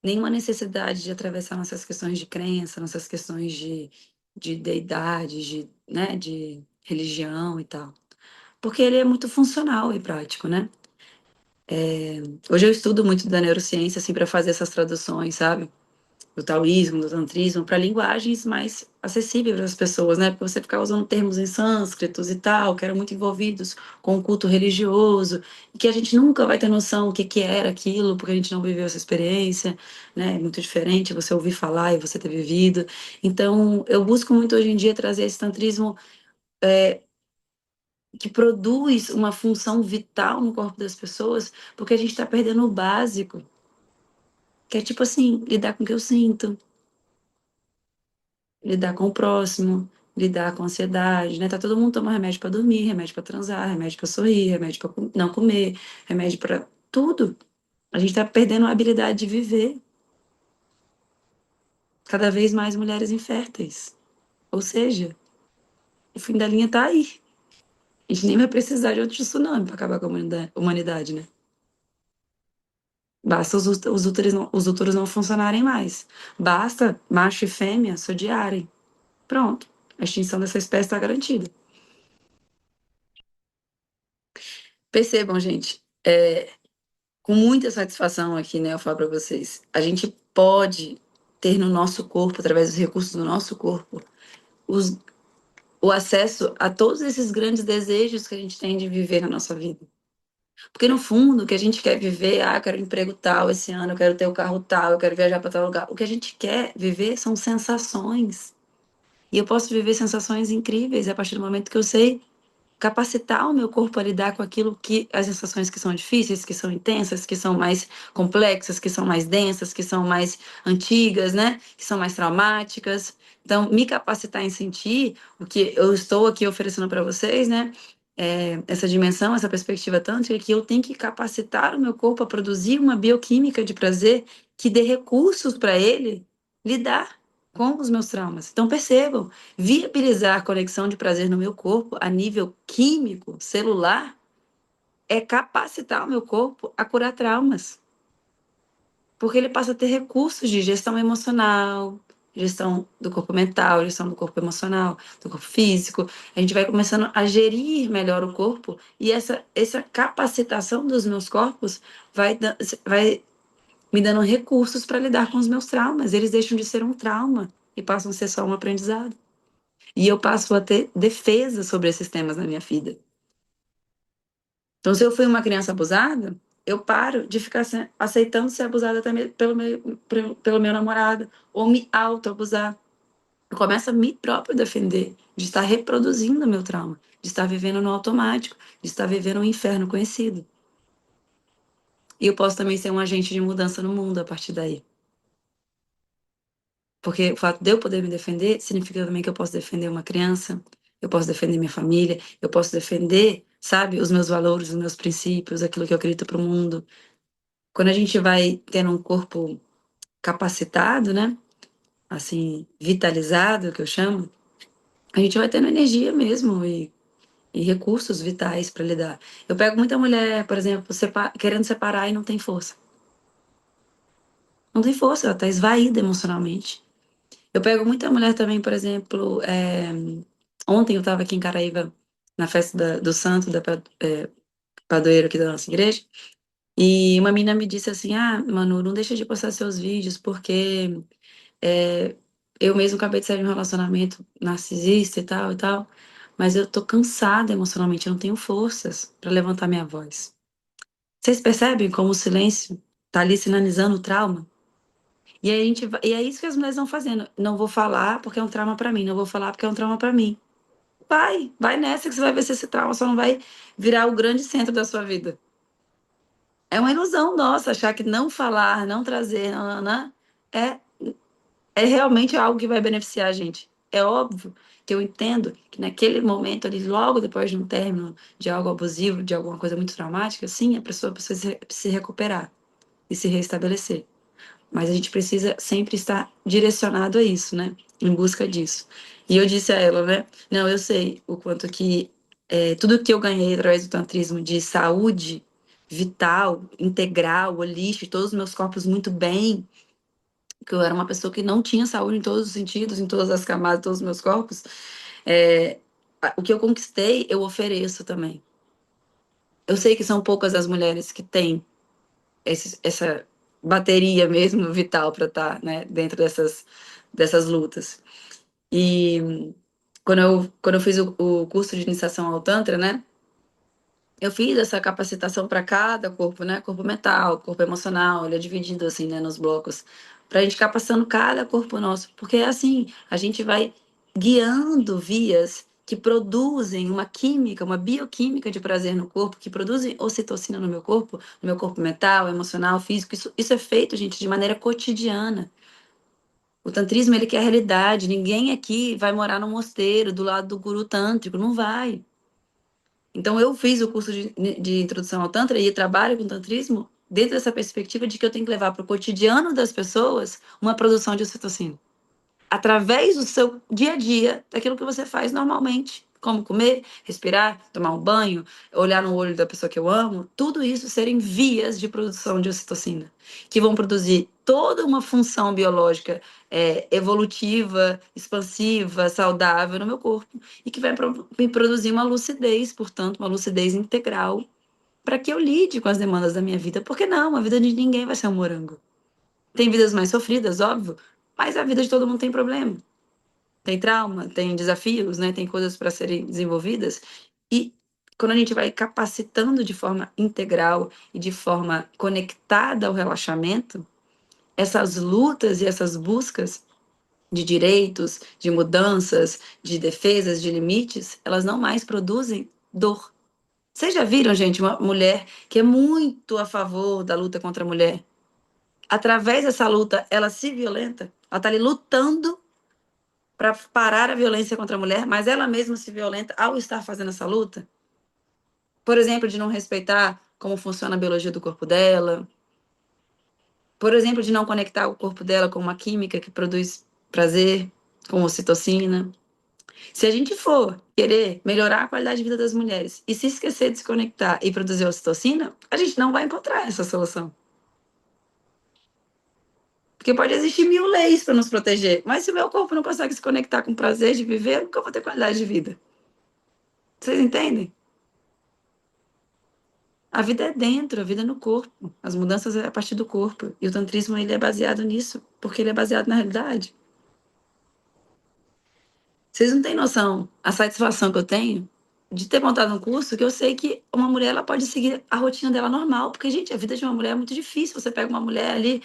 nenhuma necessidade de atravessar nossas questões de crença, nossas questões de deidade, né, de religião e tal. Porque ele é muito funcional e prático, né? Hoje eu estudo muito da neurociência, assim, para fazer essas traduções, sabe? Do taoísmo, do tantrismo, para linguagens mais acessíveis para as pessoas, né? Porque você ficar usando termos em sânscritos e tal, que eram muito envolvidos com o culto religioso, e que a gente nunca vai ter noção o que que era aquilo, porque a gente não viveu essa experiência, né? É muito diferente você ouvir falar e você ter vivido. Então, eu busco muito hoje em dia trazer esse tantrismo que produz uma função vital no corpo das pessoas, porque a gente está perdendo o básico, que é tipo assim, lidar com o que eu sinto, lidar com o próximo, lidar com a ansiedade, né? Tá todo mundo tomando remédio para dormir, remédio para transar, remédio para sorrir, remédio para não comer, remédio para tudo. A gente tá perdendo a habilidade de viver. Cada vez mais mulheres inférteis. Ou seja, o fim da linha tá aí. A gente nem vai precisar de outro tsunami para acabar com a humanidade, né? Basta os úteros não funcionarem mais. Basta macho e fêmea se odiarem. Pronto. A extinção dessa espécie está garantida. Percebam, gente. Com muita satisfação aqui, né? Eu falo para vocês. A gente pode ter no nosso corpo, através dos recursos do nosso corpo, os, o acesso a todos esses grandes desejos que a gente tem de viver na nossa vida. Porque no fundo, o que a gente quer viver, eu quero um emprego tal esse ano, eu quero ter o carro tal, eu quero viajar para tal lugar. O que a gente quer viver são sensações. E eu posso viver sensações incríveis a partir do momento que eu sei capacitar o meu corpo a lidar com aquilo que as sensações que são difíceis, que são intensas, que são mais complexas, que são mais densas, que são mais antigas, né? Que são mais traumáticas. Então, me capacitar em sentir o que eu estou aqui oferecendo para vocês, né? Essa dimensão, essa perspectiva tântrica, que eu tenho que capacitar o meu corpo a produzir uma bioquímica de prazer que dê recursos para ele lidar com os meus traumas. Então, percebam, viabilizar a conexão de prazer no meu corpo a nível químico, celular, é capacitar o meu corpo a curar traumas. Porque ele passa a ter recursos de gestão emocional, gestão do corpo mental, gestão do corpo emocional, do corpo físico. A gente vai começando a gerir melhor o corpo e essa capacitação dos meus corpos vai me dando recursos para lidar com os meus traumas. Eles deixam de ser um trauma e passam a ser só um aprendizado. E eu passo a ter defesa sobre esses temas na minha vida. Então, se eu fui uma criança abusada, eu paro de ficar aceitando ser abusada também pelo meu namorado, ou me auto-abusar. Eu começo a me próprio defender, de estar reproduzindo o meu trauma, de estar vivendo no automático, de estar vivendo um inferno conhecido. E eu posso também ser um agente de mudança no mundo a partir daí. Porque o fato de eu poder me defender significa também que eu posso defender uma criança, eu posso defender minha família, eu posso defender, sabe, os meus valores, os meus princípios, aquilo que eu acredito para o mundo. Quando a gente vai tendo um corpo capacitado, né, assim, vitalizado, que eu chamo, a gente vai tendo energia mesmo e recursos vitais para lidar. Eu pego muita mulher, por exemplo, querendo separar e não tem força. Não tem força, ela está esvaída emocionalmente. Eu pego muita mulher também, por exemplo, ontem eu estava aqui em Caraíba, na festa do santo, padroeiro aqui da nossa igreja, e uma menina me disse assim, Manu, não deixa de postar seus vídeos, porque é, eu mesmo acabei de sair de um relacionamento narcisista e tal, mas eu tô cansada emocionalmente, eu não tenho forças para levantar minha voz. Vocês percebem como o silêncio tá ali sinalizando o trauma? E aí e é isso que as mulheres vão fazendo. Não vou falar porque é um trauma pra mim. Não vou falar porque é um trauma pra mim. Vai nessa que você vai ver se esse trauma só não vai virar o grande centro da sua vida. É uma ilusão nossa achar que não falar, não trazer, é, é realmente algo que vai beneficiar a gente. É óbvio que eu entendo que naquele momento ali, logo depois de um término de algo abusivo, de alguma coisa muito traumática, sim, a pessoa precisa se recuperar e se restabelecer. Mas a gente precisa sempre estar direcionado a isso, né? Em busca disso. E eu disse a ela, né? Não, eu sei o quanto que tudo que eu ganhei através do tantrismo de saúde vital, integral, holística, todos os meus corpos muito bem, que eu era uma pessoa que não tinha saúde em todos os sentidos, em todas as camadas, todos os meus corpos, o que eu conquistei, eu ofereço também. Eu sei que são poucas as mulheres que têm essa bateria mesmo vital para estar, né, dentro dessas lutas. E quando eu fiz o curso de iniciação ao Tantra, né, eu fiz essa capacitação para cada corpo, né? Corpo mental, corpo emocional, ele é dividido assim, né, nos blocos, para a gente capacitando cada corpo nosso, porque é assim, a gente vai guiando vias que produzem uma química, uma bioquímica de prazer no corpo, que produzem ocitocina no meu corpo mental, emocional, físico. Isso é feito, gente, de maneira cotidiana. O tantrismo, ele quer a realidade. Ninguém aqui vai morar no mosteiro do lado do guru tântrico, não vai. Então, eu fiz o curso de introdução ao Tantra e trabalho com tantrismo dentro dessa perspectiva de que eu tenho que levar para o cotidiano das pessoas uma produção de ocitocina. Através do seu dia a dia, daquilo que você faz normalmente. Como comer, respirar, tomar um banho, olhar no olho da pessoa que eu amo, tudo isso serem vias de produção de ocitocina, que vão produzir toda uma função biológica evolutiva, expansiva, saudável no meu corpo, e que vai me produzir uma lucidez, portanto, uma lucidez integral, para que eu lide com as demandas da minha vida. Porque não, a vida de ninguém vai ser um morango. Tem vidas mais sofridas, óbvio, mas a vida de todo mundo tem problema. Tem trauma, tem desafios, né? Tem coisas para serem desenvolvidas. E quando a gente vai capacitando de forma integral e de forma conectada ao relaxamento, essas lutas e essas buscas de direitos, de mudanças, de defesas, de limites, elas não mais produzem dor. Vocês já viram, gente, uma mulher que é muito a favor da luta contra a mulher? Através dessa luta, ela se violenta. Ela está ali lutando para parar a violência contra a mulher, mas ela mesma se violenta ao estar fazendo essa luta. Por exemplo, de não respeitar como funciona a biologia do corpo dela. Por exemplo, de não conectar o corpo dela com uma química que produz prazer, com ocitocina. Se a gente for querer melhorar a qualidade de vida das mulheres e se esquecer de se conectar e produzir ocitocina, a gente não vai encontrar essa solução. Porque pode existir mil leis para nos proteger, mas se o meu corpo não consegue se conectar com o prazer de viver, eu nunca vou ter qualidade de vida. Vocês entendem? A vida é dentro, a vida é no corpo. As mudanças é a partir do corpo. E o tantrismo ele é baseado nisso, porque ele é baseado na realidade. Vocês não têm noção a satisfação que eu tenho de ter montado um curso que eu sei que uma mulher ela pode seguir a rotina dela normal, porque gente, a vida de uma mulher é muito difícil. Você pega uma mulher ali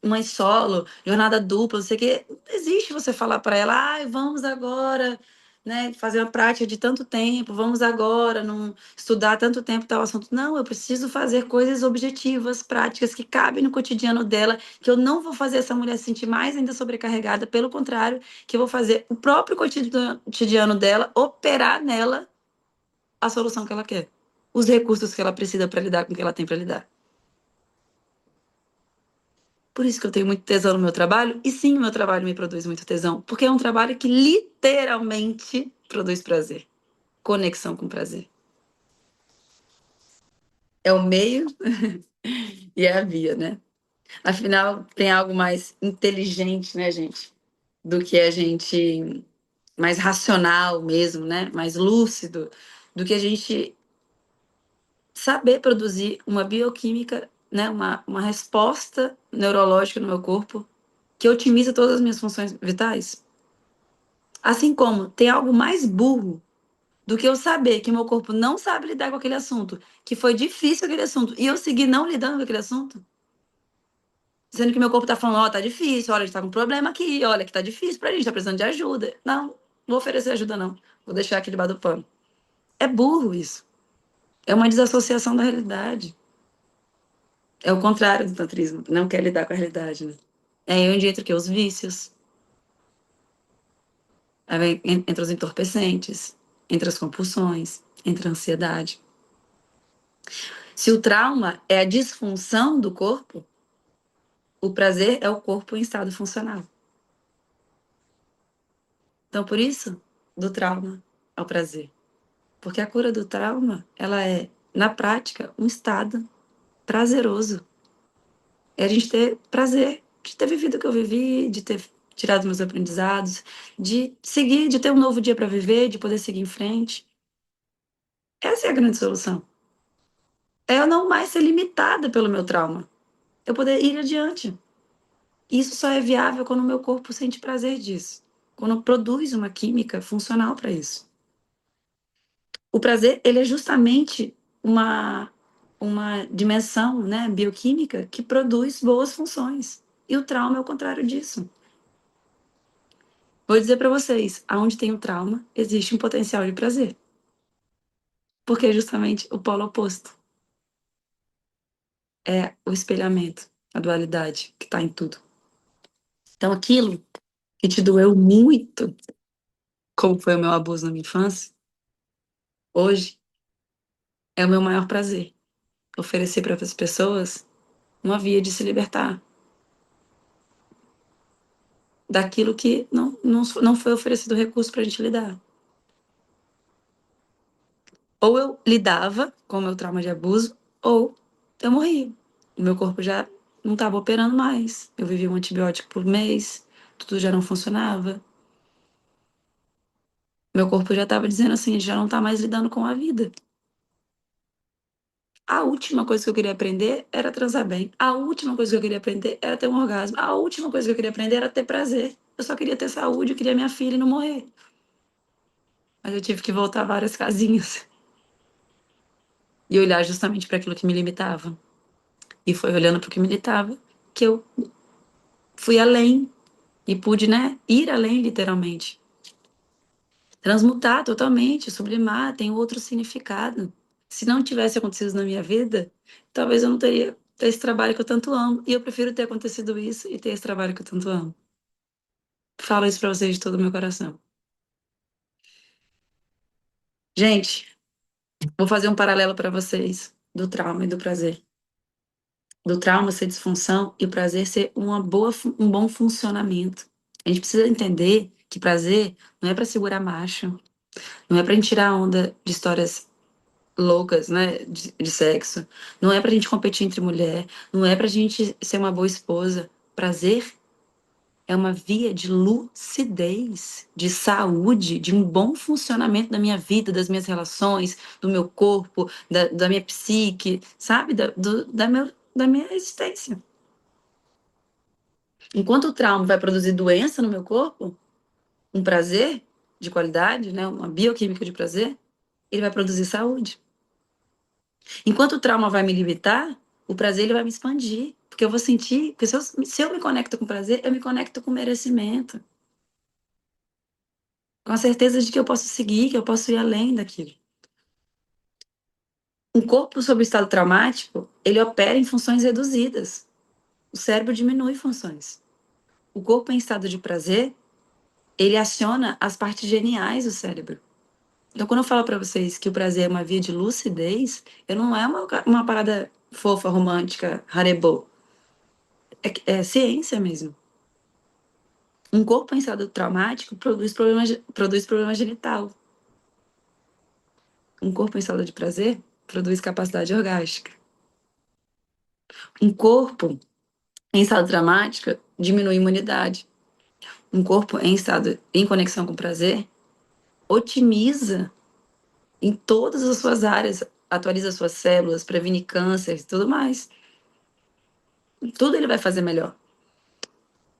mãe solo, jornada dupla, não sei o quê. Não existe você falar para ela, ai, vamos agora, né, fazer uma prática de tanto tempo, vamos agora não estudar tanto tempo tal assunto. Não, eu preciso fazer coisas objetivas, práticas que cabem no cotidiano dela, que eu não vou fazer essa mulher se sentir mais ainda sobrecarregada, pelo contrário, que eu vou fazer o próprio cotidiano dela operar nela a solução que ela quer, os recursos que ela precisa para lidar com o que ela tem para lidar. Por isso que eu tenho muito tesão no meu trabalho. E sim, o meu trabalho me produz muito tesão. Porque é um trabalho que literalmente produz prazer. Conexão com prazer. É o meio e é a via, né? Afinal, tem algo mais inteligente, né, gente? Do que a gente... Mais racional mesmo, né? Mais lúcido. Do que a gente saber produzir uma bioquímica, né? Uma resposta neurológica no meu corpo que otimiza todas as minhas funções vitais. Assim como tem algo mais burro do que eu saber que meu corpo não sabe lidar com aquele assunto, que foi difícil aquele assunto, e eu seguir não lidando com aquele assunto, sendo que meu corpo tá falando, ó, tá difícil, olha, a gente tá com um problema aqui, olha, que tá difícil pra gente, tá precisando de ajuda. Não, vou oferecer ajuda não, vou deixar aqui debaixo do pano. É burro isso. É uma desassociação da realidade. É o contrário do tantrismo, não quer lidar com a realidade, né? É aí onde entra o quê? Os vícios, aí entra os entorpecentes, entra as compulsões, entra a ansiedade. Se o trauma é a disfunção do corpo, o prazer é o corpo em estado funcional. Então, por isso, do trauma ao prazer. Porque a cura do trauma, ela é, na prática, um estado prazeroso. É a gente ter prazer de ter vivido o que eu vivi, de ter tirado meus aprendizados, de seguir, de ter um novo dia para viver, de poder seguir em frente. Essa é a grande solução. É eu não mais ser limitada pelo meu trauma. Eu poder ir adiante. Isso só é viável quando o meu corpo sente prazer disso. Quando produz uma química funcional para isso. O prazer, ele é justamente uma dimensão, né, bioquímica que produz boas funções. E o trauma é o contrário disso. Vou dizer para vocês, aonde tem o trauma, existe um potencial de prazer. Porque é justamente o polo oposto. É o espelhamento, a dualidade que está em tudo. Então, aquilo que te doeu muito, como foi o meu abuso na minha infância, hoje é o meu maior prazer. Oferecer para as pessoas uma via de se libertar daquilo que não foi oferecido recurso para a gente lidar. Ou eu lidava com o meu trauma de abuso, ou eu morria. O meu corpo já não estava operando mais. Eu vivia um antibiótico por mês, tudo já não funcionava. Meu corpo já estava dizendo assim, já não está mais lidando com a vida. A última coisa que eu queria aprender era transar bem. A última coisa que eu queria aprender era ter um orgasmo. A última coisa que eu queria aprender era ter prazer. Eu só queria ter saúde, eu queria minha filha e não morrer. Mas eu tive que voltar várias casinhas e olhar justamente para aquilo que me limitava. E foi olhando para o que me limitava que eu fui além e pude, né, ir além literalmente. Transmutar totalmente, sublimar, tem outro significado. Se não tivesse acontecido na minha vida, talvez eu não teria esse trabalho que eu tanto amo. E eu prefiro ter acontecido isso e ter esse trabalho que eu tanto amo. Falo isso pra vocês de todo o meu coração. Gente, vou fazer um paralelo para vocês do trauma e do prazer. Do trauma ser disfunção e o prazer ser um bom funcionamento. A gente precisa entender que prazer não é para segurar macho, não é pra gente tirar onda de histórias loucas, né, de sexo. Não é pra gente competir entre mulher, não é pra gente ser uma boa esposa. Prazer é uma via de lucidez, de saúde, de um bom funcionamento da minha vida, das minhas relações, do meu corpo, da minha psique, sabe? Da minha existência. Enquanto o trauma vai produzir doença no meu corpo, um prazer de qualidade, né, uma bioquímica de prazer, ele vai produzir saúde. Enquanto o trauma vai me limitar, o prazer ele vai me expandir. Porque eu vou sentir que se eu me conecto com prazer, eu me conecto com merecimento. Com a certeza de que eu posso seguir, que eu posso ir além daquilo. Um corpo sob estado traumático, ele opera em funções reduzidas. O cérebro diminui funções. O corpo em estado de prazer, ele aciona as partes geniais do cérebro. Então, quando eu falo para vocês que o prazer é uma via de lucidez, eu não é uma parada fofa, romântica, harebo. É ciência mesmo. Um corpo em estado traumático produz problema genital. Um corpo em estado de prazer produz capacidade orgástica. Um corpo em estado traumático diminui a imunidade. Um corpo em estado em conexão com prazer otimiza em todas as suas áreas, atualiza suas células, previne câncer e tudo mais. Tudo ele vai fazer melhor.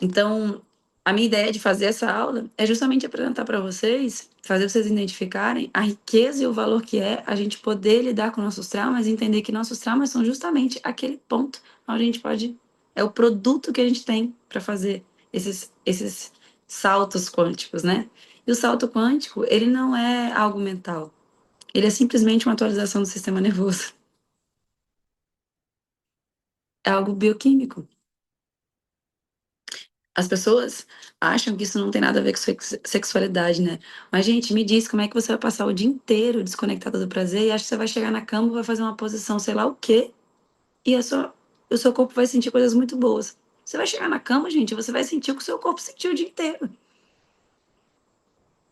Então, a minha ideia de fazer essa aula é justamente apresentar para vocês, fazer vocês identificarem a riqueza e o valor que é a gente poder lidar com nossos traumas e entender que nossos traumas são justamente aquele ponto onde a gente pode. É o produto que a gente tem para fazer esses saltos quânticos, né? E o salto quântico, ele não é algo mental. Ele é simplesmente uma atualização do sistema nervoso. É algo bioquímico. As pessoas acham que isso não tem nada a ver com sexualidade, né? Mas, gente, me diz como é que você vai passar o dia inteiro desconectada do prazer e acha que você vai chegar na cama, vai fazer uma posição, sei lá o quê, e o seu corpo vai sentir coisas muito boas. Você vai chegar na cama, gente, você vai sentir o que o seu corpo sentiu o dia inteiro.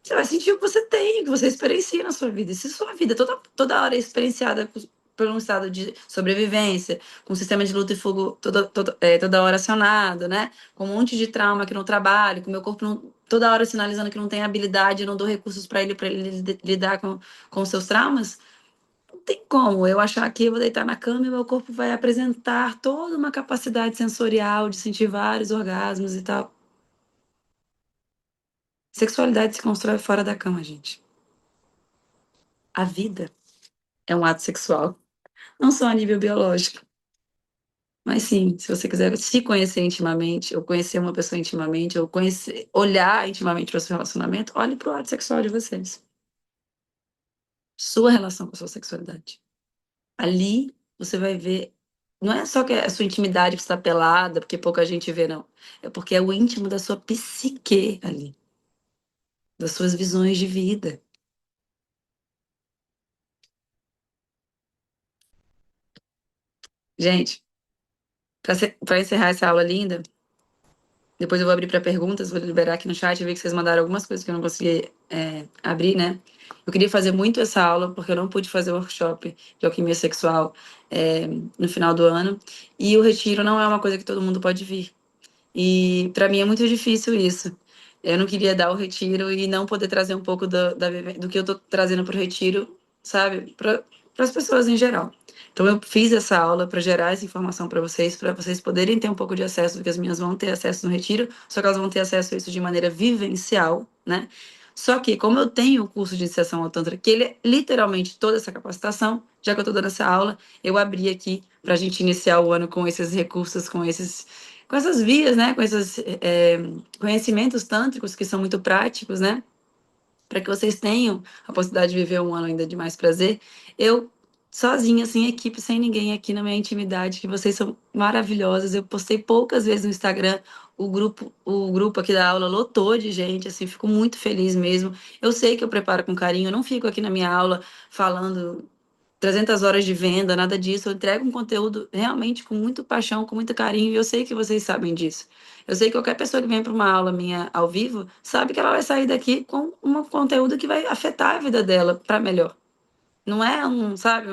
você vai sentir o que você tem, o que você experiencia na sua vida. E se sua vida toda hora é experienciada por um estado de sobrevivência, com um sistema de luta e fuga toda hora acionado, né? Com um monte de trauma aqui no trabalho, com o meu corpo toda hora sinalizando que não tem habilidade, eu não dou recursos para ele lidar com os seus traumas, não tem como eu achar que eu vou deitar na cama e meu corpo vai apresentar toda uma capacidade sensorial de sentir vários orgasmos e tal. Sexualidade se constrói fora da cama, gente. A vida é um ato sexual, não só a nível biológico, mas sim, se você quiser se conhecer intimamente, ou conhecer uma pessoa intimamente, ou conhecer, olhar intimamente para o seu relacionamento, olhe para o ato sexual de vocês. Sua relação com a sua sexualidade. Ali você vai ver. Não é só que é a sua intimidade que está pelada, porque pouca gente vê, não. É porque é o íntimo da sua psique ali, das suas visões de vida. Gente, para encerrar essa aula linda, depois eu vou abrir para perguntas, vou liberar aqui no chat. Eu vi que vocês mandaram algumas coisas que eu não consegui abrir, né? Eu queria fazer muito essa aula, porque eu não pude fazer o workshop de alquimia sexual no final do ano. E o retiro não é uma coisa que todo mundo pode vir. E para mim é muito difícil isso. Eu não queria dar o retiro e não poder trazer um pouco do que eu tô trazendo para o retiro, sabe? Para as pessoas em geral. Então eu fiz essa aula para gerar essa informação para vocês poderem ter um pouco de acesso, porque as minhas vão ter acesso no retiro, só que elas vão ter acesso a isso de maneira vivencial, né? Só que, como eu tenho o curso de iniciação ao Tantra, que ele é literalmente toda essa capacitação, já que eu estou dando essa aula, eu abri aqui para a gente iniciar o ano com esses recursos, com essas vias, né? Com esses conhecimentos tântricos que são muito práticos, né? Para que vocês tenham a possibilidade de viver um ano ainda de mais prazer. Eu, sozinha, sem equipe, sem ninguém aqui na minha intimidade, que vocês são maravilhosas. Eu postei poucas vezes no Instagram. O grupo aqui da aula lotou de gente, assim, fico muito feliz mesmo. Eu sei que eu preparo com carinho, eu não fico aqui na minha aula falando 300 horas de venda, nada disso. Eu entrego um conteúdo realmente com muito paixão, com muito carinho, e eu sei que vocês sabem disso. Eu sei que qualquer pessoa que vem para uma aula minha ao vivo sabe que ela vai sair daqui com um conteúdo que vai afetar a vida dela para melhor. Não é sabe,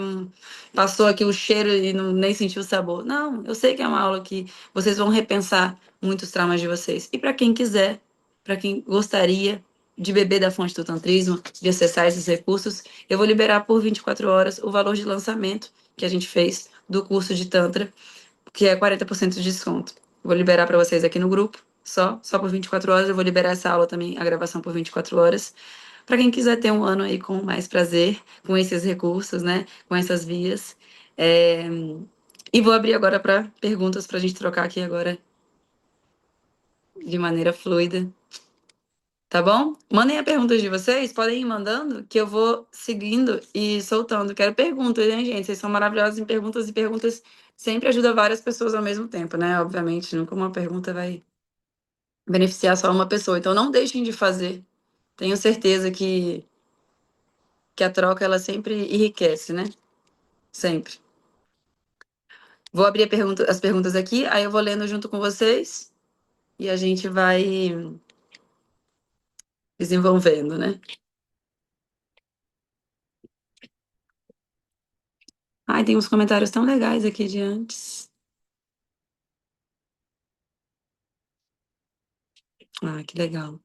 passou aqui o cheiro e não, nem sentiu o sabor. Não, eu sei que é uma aula que vocês vão repensar muitos traumas de vocês. E para quem quiser, para quem gostaria de beber da fonte do tantrismo, de acessar esses recursos, eu vou liberar por 24 horas o valor de lançamento que a gente fez do curso de Tantra, que é 40% de desconto. Vou liberar para vocês aqui no grupo, só por 24 horas. Eu vou liberar essa aula também, a gravação por 24 horas. Para quem quiser ter um ano aí com mais prazer, com esses recursos, né? Com essas vias. É, E vou abrir agora para perguntas para a gente trocar aqui agora de maneira fluida. Tá bom? Mandem as perguntas de vocês, podem ir mandando, que eu vou seguindo e soltando. Quero perguntas, hein, gente? Vocês são maravilhosos em perguntas e perguntas sempre ajudam várias pessoas ao mesmo tempo, né? Obviamente, nunca uma pergunta vai beneficiar só uma pessoa. Então, não deixem de fazer. Tenho certeza que a troca ela sempre enriquece, né? Sempre. Vou abrir as perguntas aqui, aí eu vou lendo junto com vocês e a gente vai desenvolvendo, né? Ai, tem uns comentários tão legais aqui de antes. Ah, que legal.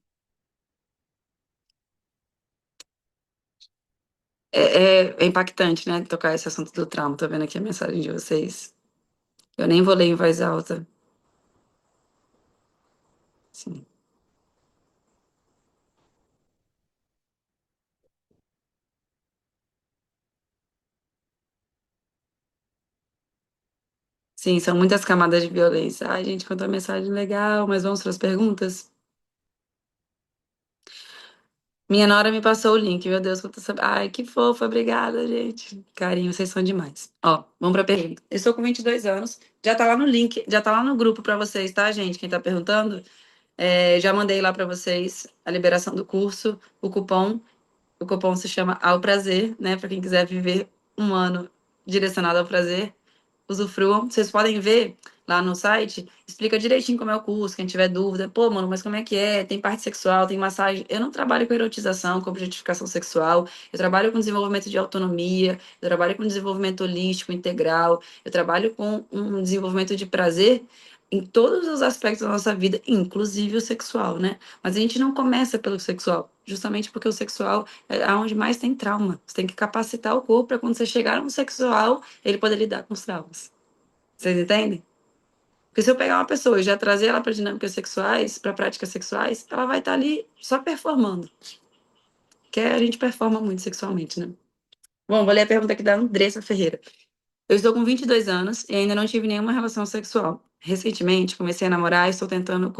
É impactante, né? Tocar esse assunto do trauma. Tô vendo aqui a mensagem de vocês. Eu nem vou ler em voz alta. Sim, sim, são muitas camadas de violência. Ai, gente, contou a mensagem legal, mas vamos para as perguntas? Minha nora me passou o link, meu Deus, quanto ai, que fofa, obrigada, gente. Carinho, vocês são demais. Ó, vamos pra pergunta. Eu estou com 22 anos, já tá lá no link, já tá lá no grupo pra vocês, tá, gente? Quem tá perguntando, já mandei lá pra vocês a liberação do curso, o cupom. O cupom se chama Ao Prazer, né? Pra quem quiser viver um ano direcionado ao prazer, usufruam. Vocês podem ver lá no site, explica direitinho como é o curso, quem tiver dúvida. Pô, mano, mas como é que é? Tem parte sexual, tem massagem. Eu não trabalho com erotização, com objetificação sexual. Eu trabalho com desenvolvimento de autonomia, eu trabalho com desenvolvimento holístico, integral, eu trabalho com um desenvolvimento de prazer em todos os aspectos da nossa vida, inclusive o sexual, né? Mas a gente não começa pelo sexual, justamente porque o sexual é onde mais tem trauma. Você tem que capacitar o corpo para quando você chegar no sexual, ele poder lidar com os traumas. Vocês entendem? Porque se eu pegar uma pessoa e já trazer ela para dinâmicas sexuais, para práticas sexuais, ela vai estar ali só performando. Que a gente performa muito sexualmente, né? Bom, vou ler a pergunta aqui da Andressa Ferreira. Eu estou com 22 anos e ainda não tive nenhuma relação sexual. Recentemente, comecei a namorar e estou tentando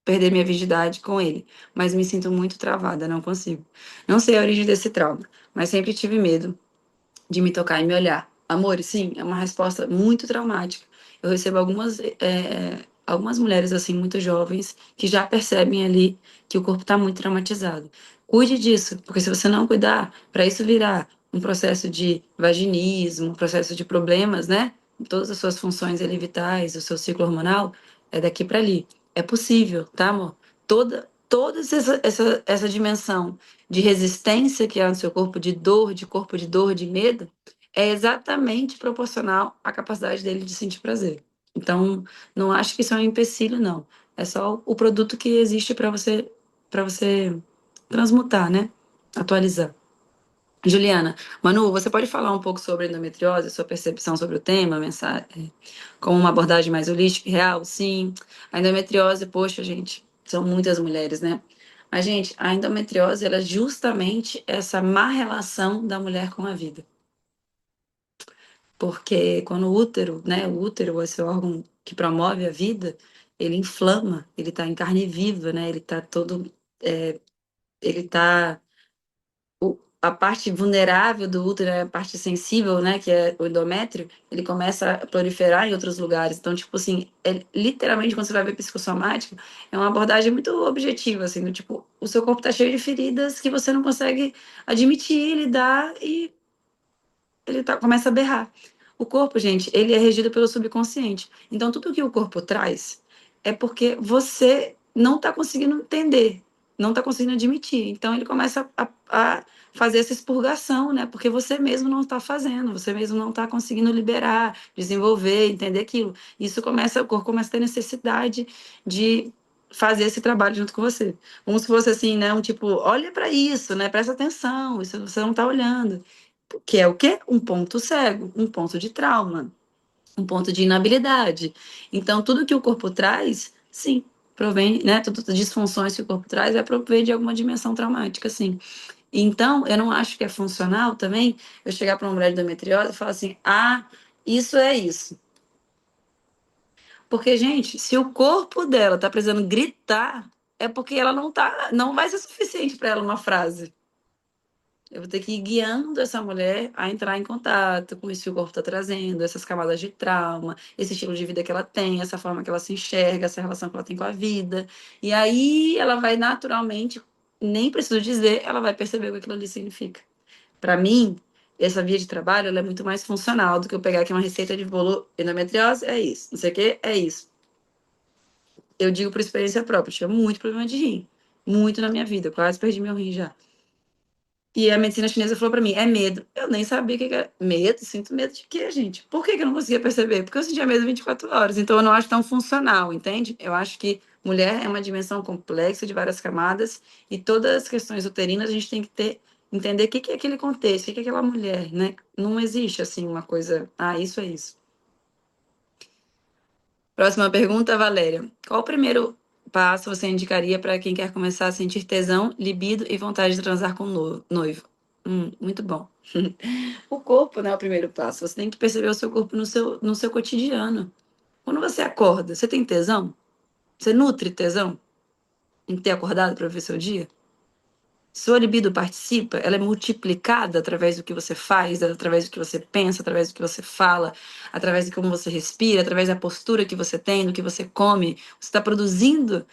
perder minha virgindade com ele, mas me sinto muito travada, não consigo. Não sei a origem desse trauma, mas sempre tive medo de me tocar e me olhar. Amor, sim, é uma resposta muito traumática. Eu recebo algumas mulheres assim muito jovens que já percebem ali que o corpo está muito traumatizado. Cuide disso, porque se você não cuidar, para isso virar um processo de vaginismo, um processo de problemas, né? Em todas as suas funções ali vitais, o seu ciclo hormonal, é daqui para ali. É possível, tá, amor? Toda essa dimensão de resistência que há no seu corpo de dor, de medo, é exatamente proporcional à capacidade dele de sentir prazer. Então, não acho que isso é um empecilho, não. É só o produto que existe para você transmutar, né? Atualizar. Juliana, Manu, você pode falar um pouco sobre endometriose, sua percepção sobre o tema, mensagem, com uma abordagem mais holística e real? Sim. A endometriose, poxa, gente, são muitas mulheres, né? Mas, gente, a endometriose, ela é justamente essa má relação da mulher com a vida. Porque quando o útero, né, o útero, esse órgão que promove a vida, ele inflama, ele está em carne viva, né? Ele está todo, ele está a parte vulnerável do útero, a parte sensível, né, que é o endométrio, ele começa a proliferar em outros lugares. Então, tipo assim, literalmente, quando você vai ver psicossomático, é uma abordagem muito objetiva, assim, do tipo, o seu corpo tá cheio de feridas que você não consegue admitir, lidar e começa a berrar. O corpo, gente, ele é regido pelo subconsciente. Então, tudo que o corpo traz é porque você não está conseguindo entender, não está conseguindo admitir. Então, ele começa a fazer essa expurgação, né? Porque você mesmo não está fazendo, você mesmo não está conseguindo liberar, desenvolver, entender aquilo. Isso começa, o corpo começa a ter necessidade de fazer esse trabalho junto com você. Como se fosse assim, né? Um tipo, olha para isso, né? Presta atenção, isso você não está olhando. Que é o quê? Um ponto cego, um ponto de trauma, um ponto de inabilidade. Então, tudo que o corpo traz, sim, provém, né? Todas as disfunções que o corpo traz é provém de alguma dimensão traumática, sim. Então, eu não acho que é funcional também eu chegar para uma mulher de endometriose e falar assim: ah, isso é isso. Porque, gente, se o corpo dela tá precisando gritar, é porque ela não vai ser suficiente para ela uma frase. Eu vou ter que ir guiando essa mulher a entrar em contato com isso que o corpo está trazendo, essas camadas de trauma, esse estilo de vida que ela tem, essa forma que ela se enxerga, essa relação que ela tem com a vida. E aí ela vai naturalmente, nem preciso dizer, ela vai perceber o que aquilo ali significa. Para mim, essa via de trabalho ela é muito mais funcional do que eu pegar aqui uma receita de bolo endometriose, é isso, não sei o que, é isso. Eu digo por experiência própria, eu tinha muito problema de rim, muito na minha vida, eu quase perdi meu rim já. E a medicina chinesa falou pra mim, é medo. Eu nem sabia o que era medo, sinto medo de quê, gente? Por que que eu não conseguia perceber? Porque eu sentia medo 24 horas, então eu não acho tão funcional, entende? Eu acho que mulher é uma dimensão complexa de várias camadas e todas as questões uterinas a gente tem que entender o que que é aquele contexto, o que que é aquela mulher, né? Não existe assim uma coisa, ah, isso é isso. Próxima pergunta, Valéria. Qual o primeiro passo você indicaria para quem quer começar a sentir tesão, libido e vontade de transar com o noivo? Muito bom. O corpo, né, é o primeiro passo. Você tem que perceber o seu corpo no seu cotidiano. Quando você acorda, você tem tesão? Você nutre tesão em ter acordado para ver seu dia? Sua libido participa, ela é multiplicada através do que você faz, através do que você pensa, através do que você fala, através de como você respira, através da postura que você tem, do que você come. Você está produzindo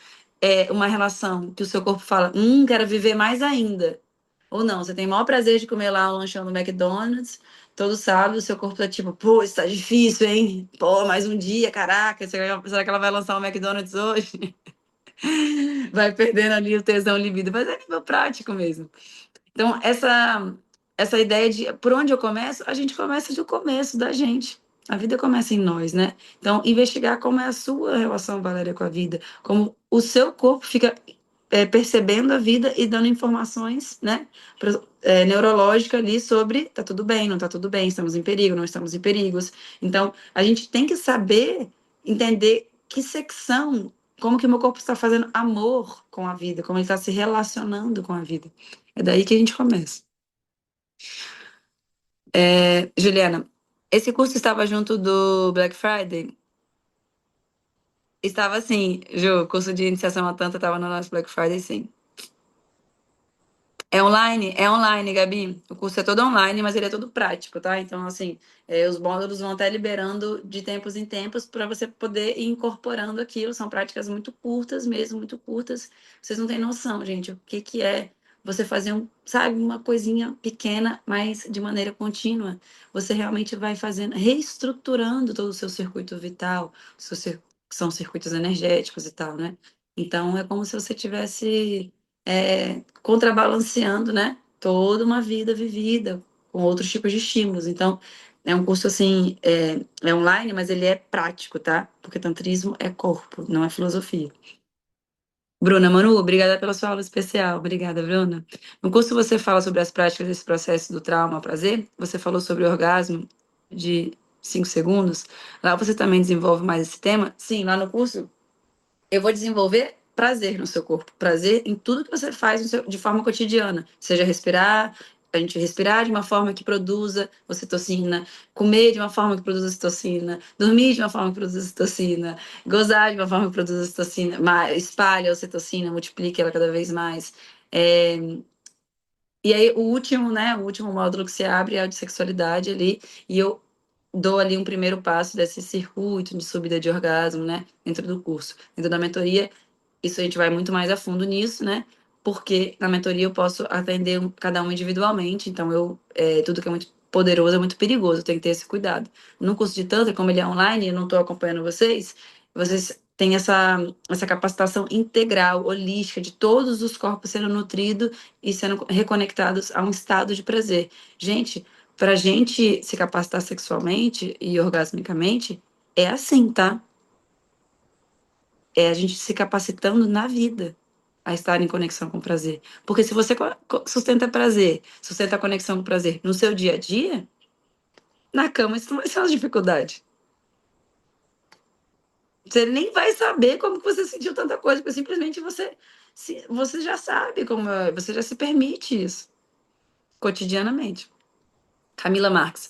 uma relação que o seu corpo fala, quero viver mais ainda. Ou não, você tem o maior prazer de comer lá um lanchão no McDonald's, todo sábado o seu corpo tá tipo, pô, isso tá difícil, hein? Pô, mais um dia, caraca, será que ela vai lançar um McDonald's hoje? Vai perdendo ali o tesão, o libido, mas é nível prático mesmo. Então, essa ideia de por onde eu começo, a gente começa do começo da gente. A vida começa em nós, né? Então, investigar como é a sua relação, Valéria, com a vida, como o seu corpo fica percebendo a vida e dando informações, né, neurológica ali sobre tá tudo bem, não tá tudo bem, estamos em perigo, não estamos em perigos. Então, a gente tem que saber entender que secção, como que o meu corpo está fazendo amor com a vida, como ele está se relacionando com a vida. É daí que a gente começa. Juliana, esse curso estava junto do Black Friday? Estava sim, Ju, curso de iniciação à Tantra estava no nosso Black Friday, sim. É online? É online, Gabi. O curso é todo online, mas ele é todo prático, tá? Então, assim, os módulos vão até liberando de tempos em tempos para você poder ir incorporando aquilo. São práticas muito curtas mesmo, muito curtas. Vocês não têm noção, gente, o que que é você fazer sabe, uma coisinha pequena, mas de maneira contínua. Você realmente vai fazendo, reestruturando todo o seu circuito vital, que são circuitos energéticos e tal, né? Então, é como se você tivesse contrabalanceando, né, toda uma vida vivida com outros tipos de estímulos. Então, é um curso assim, é online, mas ele é prático, tá? Porque tantrismo é corpo, não é filosofia. Bruna, Manu, obrigada pela sua aula especial. Obrigada, Bruna. No curso você fala sobre as práticas desse processo do trauma ao prazer. Você falou sobre o orgasmo de 5 segundos. Lá você também desenvolve mais esse tema? Sim, lá no curso eu vou desenvolver prazer no seu corpo, prazer em tudo que você faz de forma cotidiana, seja respirar, a gente respirar de uma forma que produza ocitocina, comer de uma forma que produza ocitocina, dormir de uma forma que produza ocitocina, gozar de uma forma que produza ocitocina, espalha a ocitocina, multiplique ela cada vez mais. É, e aí, o último, né? O último módulo que se abre é o de sexualidade ali, e eu dou ali um primeiro passo desse circuito de subida de orgasmo, né? Dentro do curso. Dentro da mentoria, isso a gente vai muito mais a fundo nisso, né? Porque na mentoria eu posso atender cada um individualmente, então tudo que é muito poderoso é muito perigoso, eu tenho que ter esse cuidado. No curso de Tantra, como ele é online, eu não estou acompanhando vocês têm essa capacitação integral, holística, de todos os corpos sendo nutridos e sendo reconectados a um estado de prazer. Gente, para a gente se capacitar sexualmente e orgasmicamente, é assim, tá? É a gente se capacitando na vida a estar em conexão com o prazer. Porque se você sustenta prazer, sustenta a conexão com o prazer no seu dia a dia, na cama isso não vai ser uma dificuldade. Você nem vai saber como que você sentiu tanta coisa, porque simplesmente você já sabe como você já se permite isso cotidianamente. Camila Marques.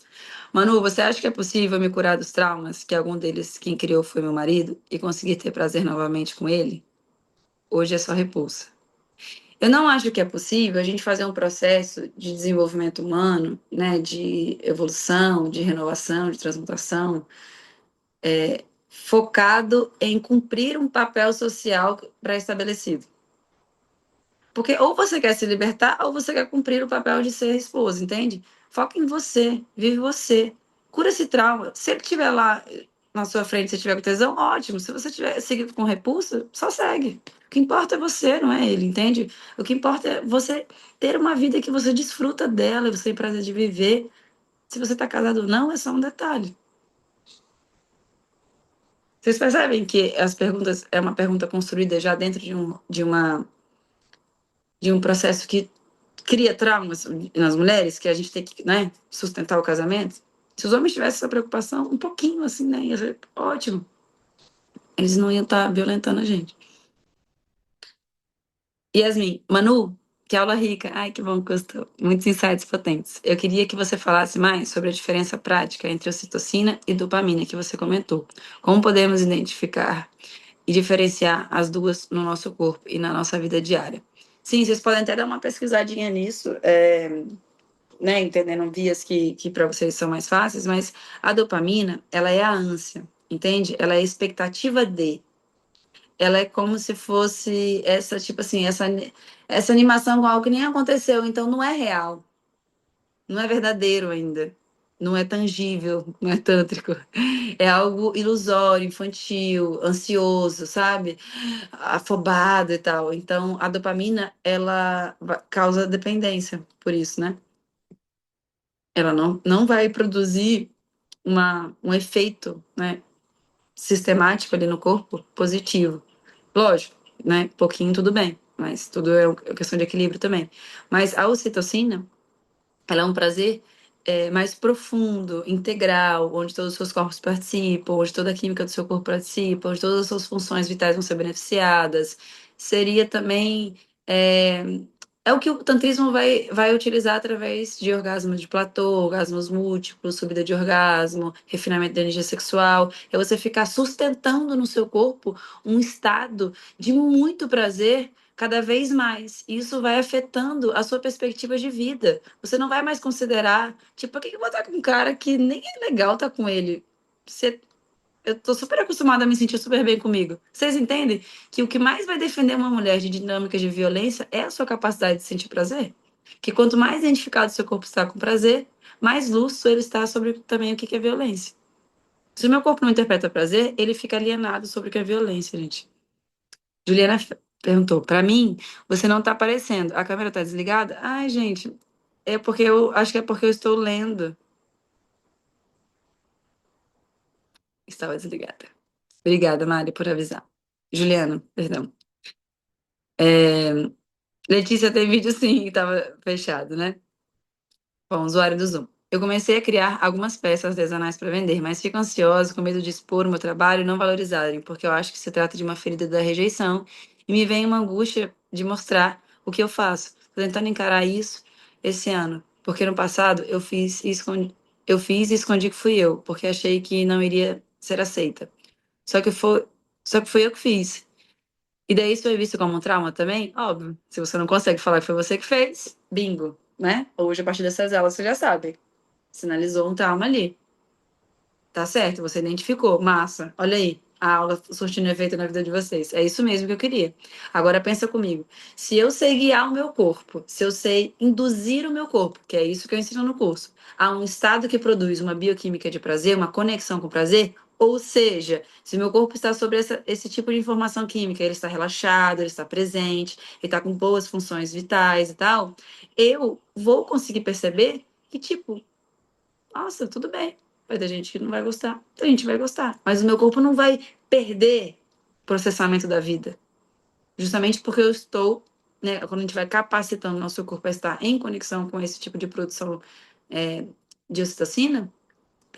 Manu, você acha que é possível me curar dos traumas que algum deles quem criou foi meu marido e conseguir ter prazer novamente com ele? Hoje é só repulsa. Eu não acho que é possível a gente fazer um processo de desenvolvimento humano, né, de evolução, de renovação, de transmutação, focado em cumprir um papel social pré-estabelecido. Porque ou você quer se libertar ou você quer cumprir o papel de ser esposa, entende? Foca em você, vive você. Cura esse trauma. Se ele estiver lá na sua frente, se tiver com tesão, ótimo. Se você tiver seguido com repulsa, só segue. O que importa é você, não é ele, entende? O que importa é você ter uma vida que você desfruta dela, você tem prazer de viver. Se você está casado ou não, é só um detalhe. Vocês percebem que as perguntas é uma pergunta construída já dentro de um processo que cria traumas nas mulheres, que a gente tem que, né, sustentar o casamento. Se os homens tivessem essa preocupação, um pouquinho assim, né, ia ser ótimo. Eles não iam estar violentando a gente. Yasmin, Manu, que aula rica. Ai, que bom que gostou. Muitos insights potentes. Eu queria que você falasse mais sobre a diferença prática entre ocitocina e dopamina que você comentou. Como podemos identificar e diferenciar as duas no nosso corpo e na nossa vida diária? Sim, vocês podem até dar uma pesquisadinha nisso. Né, entendendo vias que para vocês são mais fáceis, mas a dopamina, ela é a ânsia, entende? Ela é a expectativa de. Ela é como se fosse essa, tipo assim, essa animação com algo que nem aconteceu, então não é real, não é verdadeiro ainda. não é tangível, não é tântrico. É algo ilusório, infantil, ansioso, sabe? Afobado e tal. Então, a dopamina, ela causa dependência, por isso, né? Ela não vai produzir um efeito, né, sistemático ali no corpo positivo. Lógico, né? Pouquinho tudo bem, mas tudo é questão de equilíbrio também. Mas a ocitocina, ela é um prazer mais profundo, integral, onde todos os seus corpos participam, onde toda a química do seu corpo participa, onde todas as suas funções vitais vão ser beneficiadas. Seria também. É, é o que o tantrismo vai utilizar através de orgasmos de platô, orgasmos múltiplos, subida de orgasmo, refinamento da energia sexual. É você ficar sustentando no seu corpo um estado de muito prazer cada vez mais. Isso vai afetando a sua perspectiva de vida. Você não vai mais considerar, tipo, por que eu vou estar com um cara que nem é legal estar com ele? Você, eu tô super acostumada a me sentir super bem comigo. Vocês entendem que o que mais vai defender uma mulher de dinâmicas de violência é a sua capacidade de sentir prazer? Que quanto mais identificado seu corpo está com prazer, mais lúcido ele está sobre também o que é violência. Se o meu corpo não interpreta prazer, ele fica alienado sobre o que é violência, gente. Juliana perguntou, pra mim, você não tá aparecendo. A câmera tá desligada? Ai, gente, é porque eu acho que é porque eu estou lendo. Estava desligada. Obrigada, Mari, por avisar. Juliana, perdão. É, Letícia tem vídeo sim, estava fechado, né? Bom, usuário do Zoom. Eu comecei a criar algumas peças artesanais para vender, mas fico ansiosa, com medo de expor o meu trabalho e não valorizarem, porque eu acho que se trata de uma ferida da rejeição e me vem uma angústia de mostrar o que eu faço. Tô tentando encarar isso esse ano, porque no passado eu fiz e escondi que fui eu, porque achei que não iria ser aceita. Só que foi, só que foi eu que fiz. E daí isso foi visto como um trauma também? Óbvio. Se você não consegue falar que foi você que fez, bingo, né? Hoje, a partir dessas aulas, você já sabe. Sinalizou um trauma ali. Tá certo, você identificou. Massa. Olha aí, a aula surtindo efeito na vida de vocês. É isso mesmo que eu queria. Agora pensa comigo. Se eu sei guiar o meu corpo, se eu sei induzir o meu corpo, que é isso que eu ensino no curso, a um estado que produz uma bioquímica de prazer, uma conexão com prazer, ou seja, se meu corpo está sobre esse tipo de informação química, ele está relaxado, ele está presente, ele está com boas funções vitais e tal, eu vou conseguir perceber que, tipo, nossa, tudo bem. Vai ter gente que não vai gostar, a gente vai gostar. Mas o meu corpo não vai perder o processamento da vida. Justamente porque eu estou, né? Quando a gente vai capacitando o nosso corpo a estar em conexão com esse tipo de produção é, de ocitocina,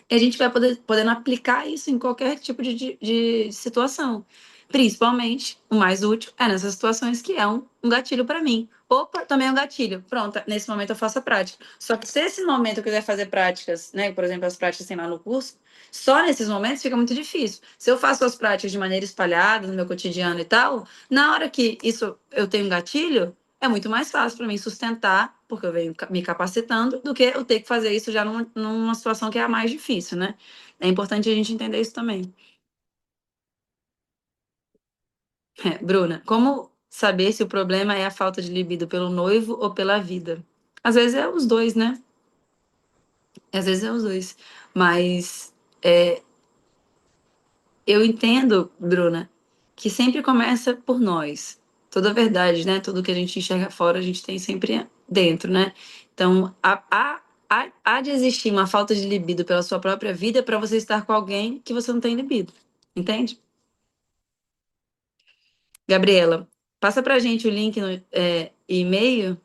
e a gente vai podendo aplicar isso em qualquer tipo de situação. Principalmente, o mais útil é nessas situações que é um gatilho para mim. Opa, também é um gatilho. Pronto, nesse momento eu faço a prática. Só que se esse momento eu quiser fazer práticas, né? Por exemplo, as práticas que tem lá no curso, só nesses momentos fica muito difícil. Se eu faço as práticas de maneira espalhada no meu cotidiano e tal, na hora que isso eu tenho um gatilho, é muito mais fácil para mim sustentar, porque eu venho me capacitando, do que eu ter que fazer isso já numa situação que é a mais difícil, né? É importante a gente entender isso também. Bruna, como saber se o problema é a falta de libido pelo noivo ou pela vida? Às vezes é os dois, né? Às vezes é os dois. Mas eu entendo, Bruna, que sempre começa por nós. Toda a verdade, né? Tudo que a gente enxerga fora, a gente tem sempre dentro, né? Então, há de existir uma falta de libido pela sua própria vida para você estar com alguém que você não tem libido. Entende? Gabriela, passa pra gente o link no e-mail.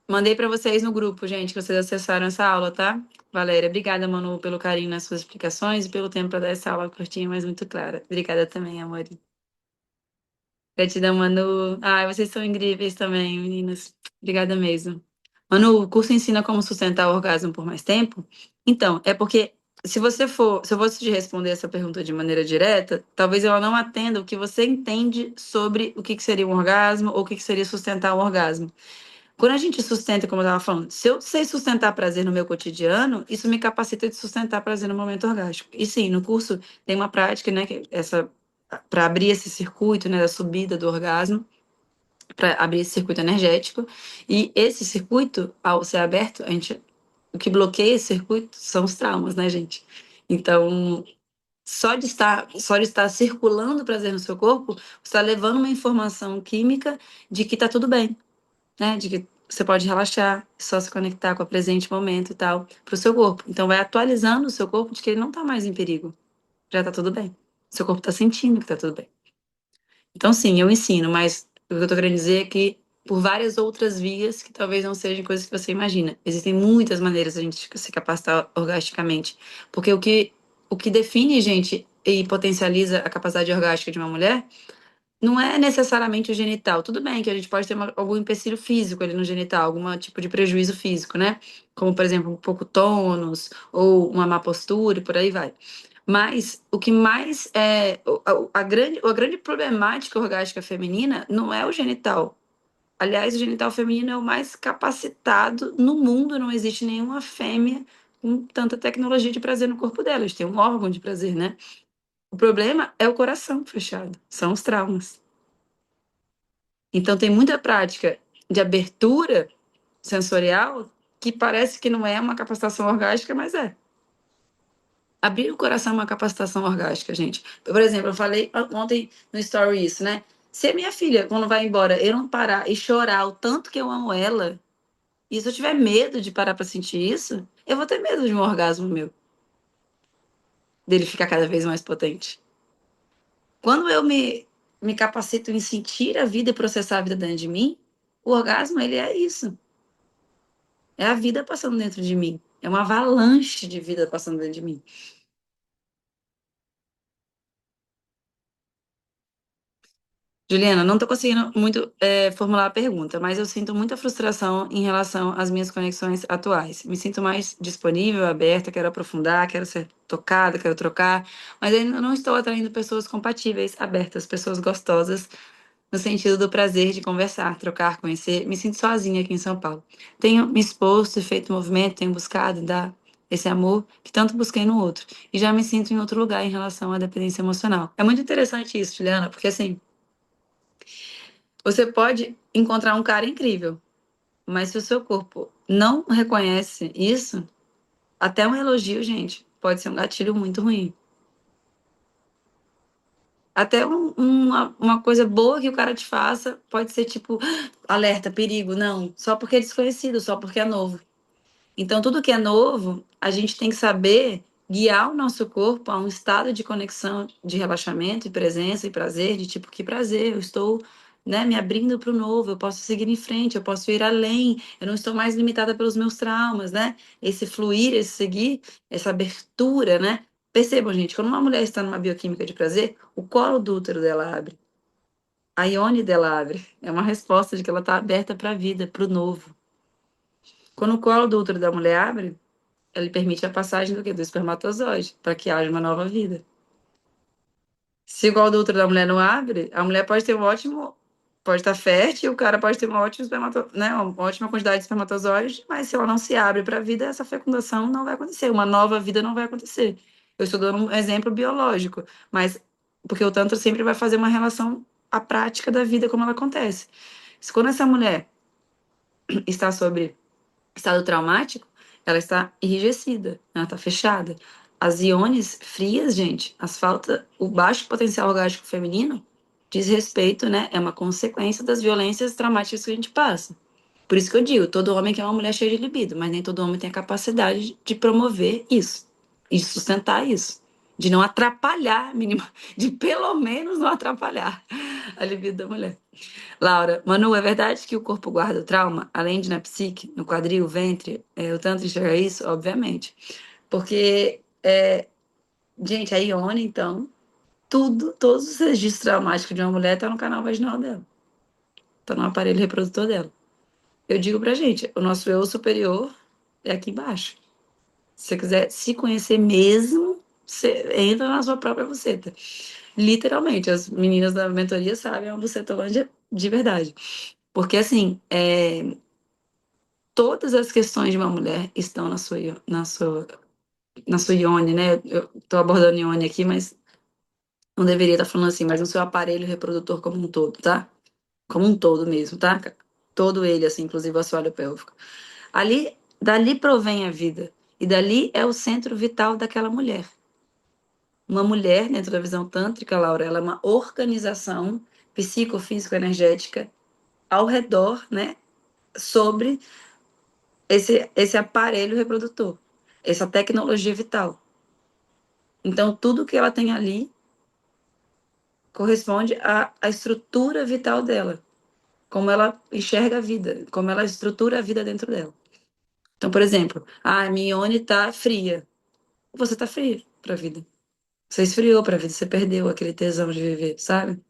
Mandei para vocês no grupo, gente, que vocês acessaram essa aula, tá? Valéria, obrigada, Manu, pelo carinho nas suas explicações e pelo tempo para dar essa aula curtinha, mas muito clara. Obrigada também, amor. Gratidão, Manu. Ai, vocês são incríveis também, meninas. Obrigada mesmo. Manu, o curso ensina como sustentar o orgasmo por mais tempo? Então, é porque se eu fosse te responder essa pergunta de maneira direta, talvez ela não atenda o que você entende sobre o que que seria um orgasmo ou o que que seria sustentar um orgasmo. Quando a gente sustenta, como eu estava falando, se eu sei sustentar prazer no meu cotidiano, isso me capacita de sustentar prazer no momento orgástico. E sim, no curso tem uma prática, né, para abrir esse circuito, né, da subida do orgasmo, para abrir esse circuito energético. E esse circuito, ao ser aberto, a gente o que bloqueia esse circuito são os traumas, né, gente? Então, só de estar circulando prazer no seu corpo, você está levando uma informação química de que tá tudo bem, né? De que você pode relaxar, só se conectar com o presente momento e tal, pro seu corpo. Então, vai atualizando o seu corpo de que ele não tá mais em perigo. Já tá tudo bem. Seu corpo tá sentindo que tá tudo bem. Então, sim, eu ensino, mas o que eu tô querendo dizer é que por várias outras vias que talvez não sejam coisas que você imagina. Existem muitas maneiras de a gente se capacitar orgasticamente. Porque o que define, gente, e potencializa a capacidade orgástica de uma mulher não é necessariamente o genital. Tudo bem que a gente pode ter algum empecilho físico ali no genital, algum tipo de prejuízo físico, né? Como, por exemplo, um pouco tônus ou uma má postura e por aí vai. Mas o que mais é a grande problemática orgástica feminina não é o genital. Aliás, o genital feminino é o mais capacitado no mundo, não existe nenhuma fêmea com tanta tecnologia de prazer no corpo delas. Tem um órgão de prazer, né? O problema é o coração fechado, são os traumas. Então, tem muita prática de abertura sensorial que parece que não é uma capacitação orgástica, mas é. Abrir o coração é uma capacitação orgástica, gente. Por exemplo, eu falei ontem no story isso, né? Se a minha filha, quando vai embora, eu não parar e chorar o tanto que eu amo ela, e se eu tiver medo de parar pra sentir isso, eu vou ter medo de um orgasmo meu, dele ficar cada vez mais potente. Quando eu me capacito em sentir a vida e processar a vida dentro de mim, o orgasmo, ele é isso. É a vida passando dentro de mim. É uma avalanche de vida passando dentro de mim. Juliana, não estou conseguindo muito formular a pergunta, mas eu sinto muita frustração em relação às minhas conexões atuais. Me sinto mais disponível, aberta, quero aprofundar, quero ser tocada, quero trocar, mas ainda não estou atraindo pessoas compatíveis, abertas, pessoas gostosas, no sentido do prazer de conversar, trocar, conhecer. Me sinto sozinha aqui em São Paulo. Tenho me exposto, feito movimento, tenho buscado dar esse amor que tanto busquei no outro. E já me sinto em outro lugar em relação à dependência emocional. É muito interessante isso, Juliana, porque assim, você pode encontrar um cara incrível, mas se o seu corpo não reconhece isso, até um elogio, gente, pode ser um gatilho muito ruim. Até uma coisa boa que o cara te faça pode ser tipo, alerta, perigo, não, só porque é desconhecido, só porque é novo. Então, tudo que é novo, a gente tem que saber guiar o nosso corpo a um estado de conexão, de relaxamento e presença e prazer, de tipo, que prazer, eu estou, né, me abrindo para o novo, eu posso seguir em frente, eu posso ir além, eu não estou mais limitada pelos meus traumas, né? Esse fluir, esse seguir, essa abertura, né? Percebam, gente, quando uma mulher está numa bioquímica de prazer, o colo do útero dela abre, a ione dela abre. É uma resposta de que ela está aberta para a vida, para o novo. Quando o colo do útero da mulher abre, ele permite a passagem do quê? Do espermatozoide, para que haja uma nova vida. Se igual do útero da mulher não abre, a mulher pode ter um ótimo, pode estar fértil, o cara pode ter uma ótima, né, uma ótima quantidade de espermatozoides, mas se ela não se abre para a vida, essa fecundação não vai acontecer, uma nova vida não vai acontecer. Eu estou dando um exemplo biológico, mas porque o Tantra sempre vai fazer uma relação à prática da vida como ela acontece. Se quando essa mulher está sobre estado traumático, ela está enrijecida, ela está fechada. As iones frias, gente, o baixo potencial orgástico feminino diz respeito, né? É uma consequência das violências traumáticas que a gente passa. Por isso que eu digo, todo homem quer uma mulher cheia de libido, mas nem todo homem tem a capacidade de promover isso e de sustentar isso. De não atrapalhar, de pelo menos não atrapalhar a libido da mulher. Laura, Manu, é verdade que o corpo guarda o trauma, além de na psique, no quadril, ventre? O tanto enxerga isso? Obviamente. Porque, gente, a Ione, então, todos os registros traumáticos de uma mulher estão no canal vaginal dela, estão no aparelho reprodutor dela. Eu digo pra gente, o nosso eu superior é aqui embaixo. Se você quiser se conhecer mesmo, você entra na sua própria buceta. Literalmente, as meninas da mentoria sabem uma bucetolândia de verdade. Porque, assim, todas as questões de uma mulher estão na sua ione, né? Eu tô abordando ione aqui, mas não deveria estar falando assim, mas no seu aparelho reprodutor como um todo, tá? Como um todo mesmo, tá? Todo ele, assim, inclusive o assoalho pélvico. Ali dali provém a vida. E dali é o centro vital daquela mulher. Uma mulher, dentro da visão tântrica, Laura, ela é uma organização psicofísico-energética ao redor, né, sobre esse aparelho reprodutor, essa tecnologia vital. Então, tudo que ela tem ali corresponde à estrutura vital dela, como ela enxerga a vida, como ela estrutura a vida dentro dela. Então, por exemplo, a minha Ione tá fria. Você tá frio pra vida. Você esfriou pra vida, você perdeu aquele tesão de viver, sabe? O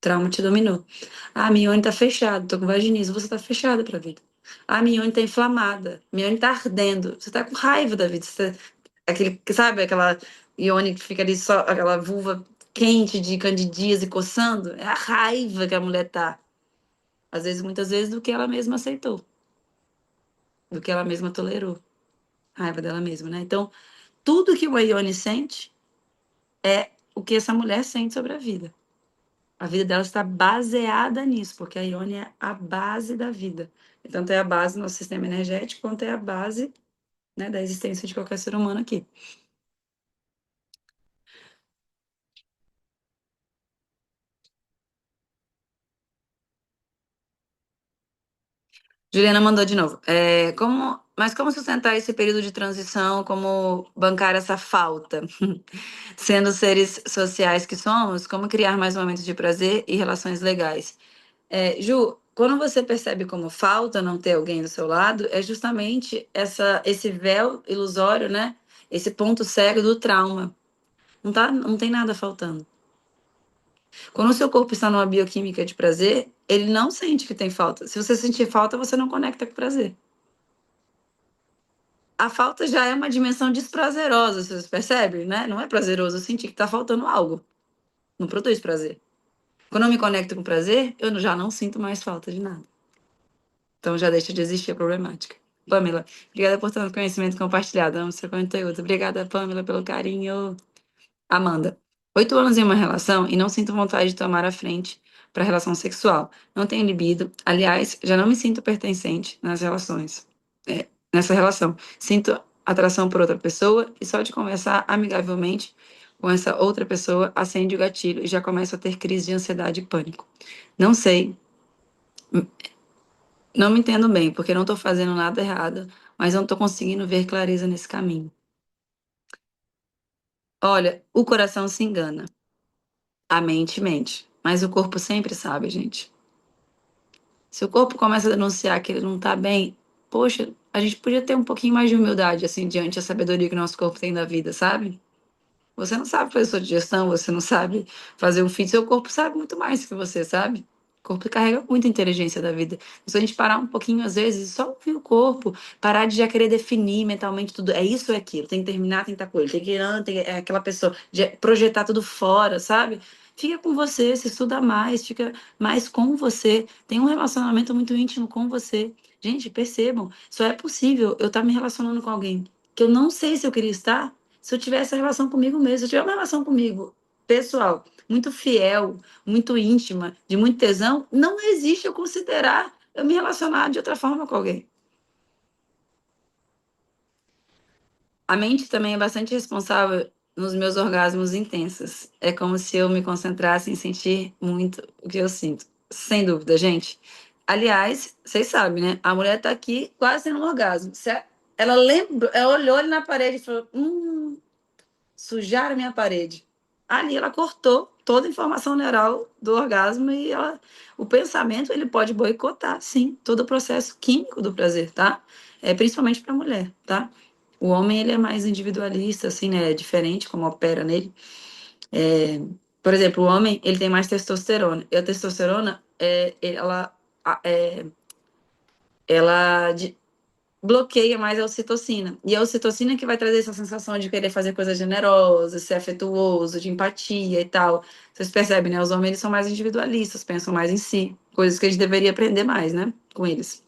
trauma te dominou. Ah, minha Ione tá fechada, tô com vaginismo. Você tá fechada pra vida. Ah, minha Ione tá inflamada. Minha Ione tá ardendo. Você tá com raiva da vida. Você tá... Aquele, sabe, aquela Ione que fica ali só, aquela vulva quente de candidíase coçando. É a raiva que a mulher tá. Às vezes, muitas vezes, do que ela mesma aceitou. Do que ela mesma tolerou. Raiva dela mesma, né? Então, tudo que uma Ione sente é o que essa mulher sente sobre a vida. A vida dela está baseada nisso, porque a Ione é a base da vida. Tanto é a base do nosso sistema energético, quanto é a base, né, da existência de qualquer ser humano aqui. Juliana mandou de novo. Mas como sustentar esse período de transição, como bancar essa falta? Sendo seres sociais que somos, como criar mais momentos de prazer e relações legais? Ju, quando você percebe como falta não ter alguém do seu lado, é justamente esse véu ilusório, né? Esse ponto cego do trauma. Não tá, não tem nada faltando. Quando o seu corpo está numa bioquímica de prazer, ele não sente que tem falta. Se você sentir falta, você não conecta com prazer. A falta já é uma dimensão desprazerosa, vocês percebem, né? Não é prazeroso sentir que está faltando algo. Não produz prazer. Quando eu me conecto com prazer, eu já não sinto mais falta de nada. Então já deixa de existir a problemática. Pamela, obrigada por tanto conhecimento compartilhado. Amo seu conteúdo. Obrigada, Pamela, pelo carinho. Amanda, 8 anos em uma relação e não sinto vontade de tomar a frente para a relação sexual. Não tenho libido. Aliás, já não me sinto pertencente nas relações. Nessa relação. Sinto atração por outra pessoa e só de conversar amigavelmente com essa outra pessoa acende o gatilho e já começo a ter crise de ansiedade e pânico. Não sei, não me entendo bem, porque não estou fazendo nada errado, mas não estou conseguindo ver clareza nesse caminho. Olha, o coração se engana, a mente mente, mas o corpo sempre sabe, gente. Se o corpo começa a denunciar que ele não tá bem, poxa, a gente podia ter um pouquinho mais de humildade, assim, diante da sabedoria que o nosso corpo tem da vida, sabe? Você não sabe fazer sua digestão, você não sabe fazer um feed, seu corpo sabe muito mais que você, sabe? O corpo carrega muita inteligência da vida. Se a gente parar um pouquinho, às vezes, só ouvir o corpo, parar de já querer definir mentalmente tudo, é isso ou é aquilo, tem que terminar, tem que estar com ele, tem que ir, é aquela pessoa, de projetar tudo fora, sabe? Fica com você, se estuda mais, fica mais com você, tem um relacionamento muito íntimo com você. Gente, percebam, só é possível eu estar me relacionando com alguém que eu não sei se eu queria estar se eu tivesse essa relação comigo mesmo, se eu tiver uma relação comigo pessoal, muito fiel, muito íntima, de muito tesão, não existe eu considerar eu me relacionar de outra forma com alguém. A mente também é bastante responsável nos meus orgasmos intensos. É como se eu me concentrasse em sentir muito o que eu sinto. Sem dúvida, gente. Aliás, vocês sabem, né? A mulher tá aqui quase tendo um orgasmo. Ela lembrou, ela olhou ali na parede e falou: sujaram minha parede. Ali ela cortou toda a informação neural do orgasmo e o pensamento ele pode boicotar, sim, todo o processo químico do prazer, tá? Principalmente para a mulher, tá? O homem ele é mais individualista, assim, né? É diferente como opera nele. É, por exemplo, o homem ele tem mais testosterona. E a testosterona ela bloqueia mais a ocitocina. E a ocitocina que vai trazer essa sensação de querer fazer coisas generosas, ser afetuoso, de empatia e tal. Vocês percebem, né? Os homens eles são mais individualistas, pensam mais em si. Coisas que a gente deveria aprender mais, né? Com eles.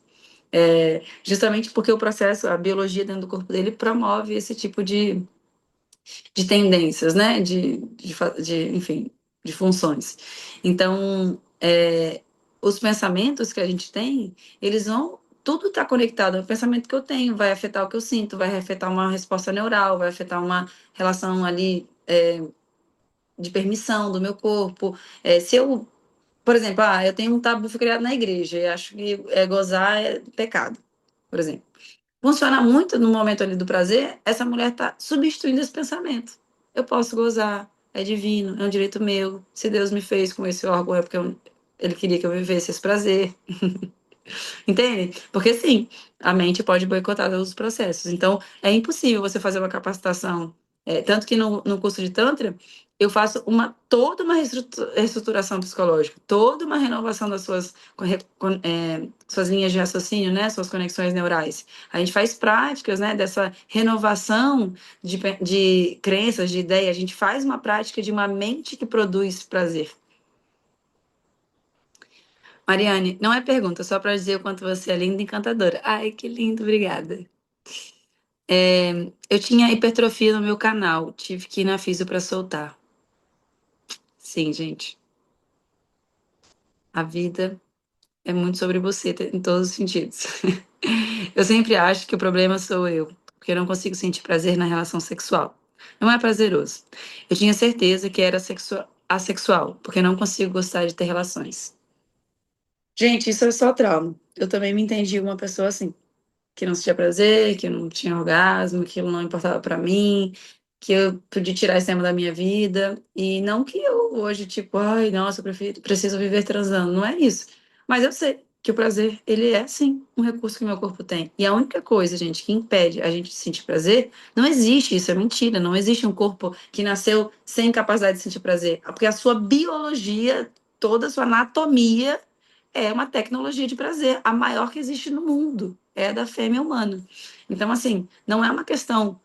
Justamente porque o processo, a biologia dentro do corpo dele promove esse tipo de tendências, né? Enfim, de funções. Então, os pensamentos que a gente tem, eles vão tudo está conectado. O pensamento que eu tenho vai afetar o que eu sinto, vai afetar uma resposta neural, vai afetar uma relação ali de permissão do meu corpo. Se eu, por exemplo, eu tenho um tabu fui criado na igreja e acho que gozar é pecado, por exemplo. Funciona muito no momento ali do prazer, essa mulher está substituindo esse pensamento. Eu posso gozar, é divino, é um direito meu. Se Deus me fez com esse órgão, é porque ele queria que eu vivesse esse prazer. Entende? Porque sim, a mente pode boicotar todos os processos. Então, é impossível você fazer uma capacitação. Tanto que no curso de Tantra, eu faço toda uma reestruturação psicológica, toda uma renovação das suas linhas de raciocínio, né? Suas conexões neurais. A gente faz práticas, né? Dessa renovação de crenças, de ideias. A gente faz uma prática de uma mente que produz prazer. Mariane, não é pergunta, só para dizer o quanto você é linda e encantadora. Ai, que lindo, obrigada. Eu tinha hipertrofia no meu canal, tive que ir na fisio para soltar. Sim, gente, a vida é muito sobre você, em todos os sentidos. Eu sempre acho que o problema sou eu, porque eu não consigo sentir prazer na relação sexual. Não é prazeroso. Eu tinha certeza que era assexual, porque eu não consigo gostar de ter relações. Gente, isso é só trauma. Eu também me entendi uma pessoa assim. Que não sentia prazer, que eu não tinha orgasmo, que aquilo não importava pra mim, que eu podia tirar esse tema da minha vida. E não que eu hoje, tipo, ai, nossa, eu preciso viver transando. Não é isso. Mas eu sei que o prazer, ele é, sim, um recurso que o meu corpo tem. E a única coisa, gente, que impede a gente de sentir prazer, não existe, isso é mentira. Não existe um corpo que nasceu sem capacidade de sentir prazer. Porque a sua biologia, toda a sua anatomia é uma tecnologia de prazer, a maior que existe no mundo, é a da fêmea humana. Então, assim, não é uma questão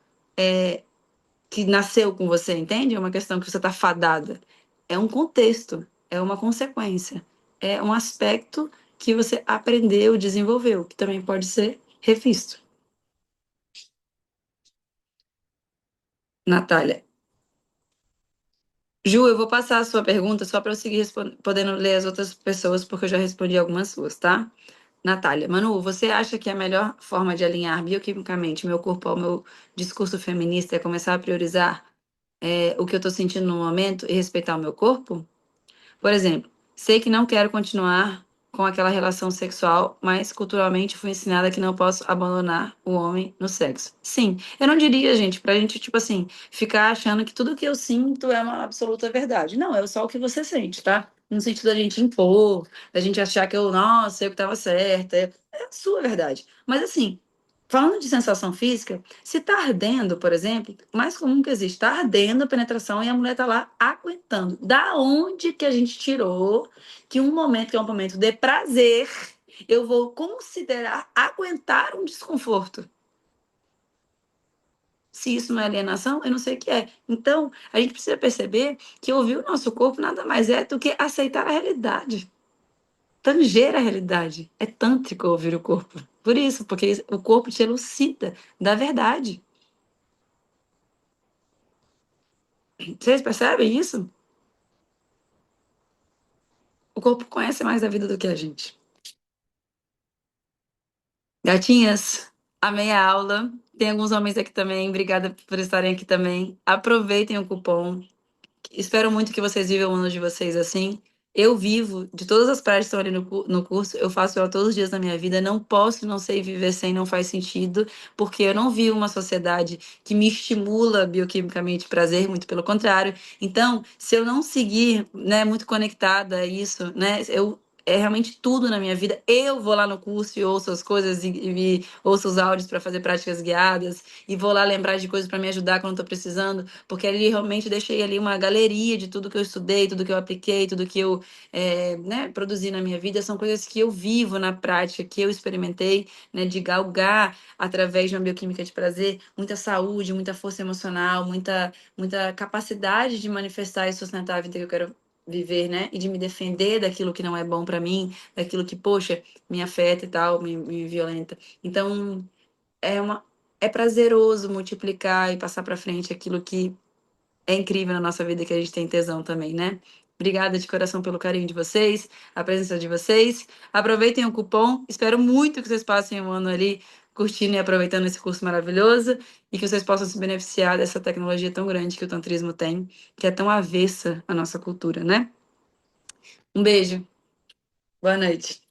que nasceu com você, entende? É uma questão que você está fadada. É um contexto, é uma consequência, é um aspecto que você aprendeu, desenvolveu, que também pode ser revisto. Natália. Ju, eu vou passar a sua pergunta só para eu seguir podendo ler as outras pessoas, porque eu já respondi algumas suas, tá? Natália, Manu, você acha que a melhor forma de alinhar bioquimicamente meu corpo ao meu discurso feminista é começar a priorizar o que eu estou sentindo no momento e respeitar o meu corpo? Por exemplo, sei que não quero continuar com aquela relação sexual, mas culturalmente fui ensinada que não posso abandonar o homem no sexo. Sim, eu não diria, gente, pra gente, tipo assim, ficar achando que tudo que eu sinto é uma absoluta verdade. Não, é só o que você sente, tá? No sentido da gente impor, da gente achar que nossa, eu que tava certa, é a sua verdade. Mas assim, falando de sensação física, se tá ardendo, por exemplo, o mais comum que existe, tá ardendo a penetração e a mulher tá lá aguentando. Da onde que a gente tirou que um momento que é um momento de prazer, eu vou considerar aguentar um desconforto? Se isso não é alienação, eu não sei o que é. Então, a gente precisa perceber que ouvir o nosso corpo nada mais é do que aceitar a realidade. Tanger a realidade. É tântrico ouvir o corpo. Por isso, porque o corpo te elucida da verdade. Vocês percebem isso? O corpo conhece mais a vida do que a gente. Gatinhas, amei a aula. Tem alguns homens aqui também. Obrigada por estarem aqui também. Aproveitem o cupom. Espero muito que vocês vivam o ano de vocês assim. Eu vivo de todas as práticas que estão ali no curso, eu faço ela todos os dias da minha vida. Não posso, não sei viver sem, não faz sentido, porque eu não vivo uma sociedade que me estimula bioquimicamente prazer, muito pelo contrário. Então, se eu não seguir, né, muito conectada a isso, né, é realmente tudo na minha vida. Eu vou lá no curso e ouço as coisas e ouço os áudios para fazer práticas guiadas e vou lá lembrar de coisas para me ajudar quando estou precisando, porque ali realmente deixei ali uma galeria de tudo que eu estudei, tudo que eu apliquei, tudo que eu né, produzi na minha vida. São coisas que eu vivo na prática, que eu experimentei, né, de galgar através de uma bioquímica de prazer, muita saúde, muita força emocional, muita capacidade de manifestar e sustentar a vida que eu quero viver, né? E de me defender daquilo que não é bom para mim, daquilo que, poxa, me afeta e tal, me violenta. Então, é uma é prazeroso multiplicar e passar para frente aquilo que é incrível na nossa vida que a gente tem tesão também, né? Obrigada de coração pelo carinho de vocês, a presença de vocês. Aproveitem o cupom. Espero muito que vocês passem um ano ali curtindo e aproveitando esse curso maravilhoso e que vocês possam se beneficiar dessa tecnologia tão grande que o tantrismo tem, que é tão avessa à nossa cultura, né? Um beijo. Boa noite.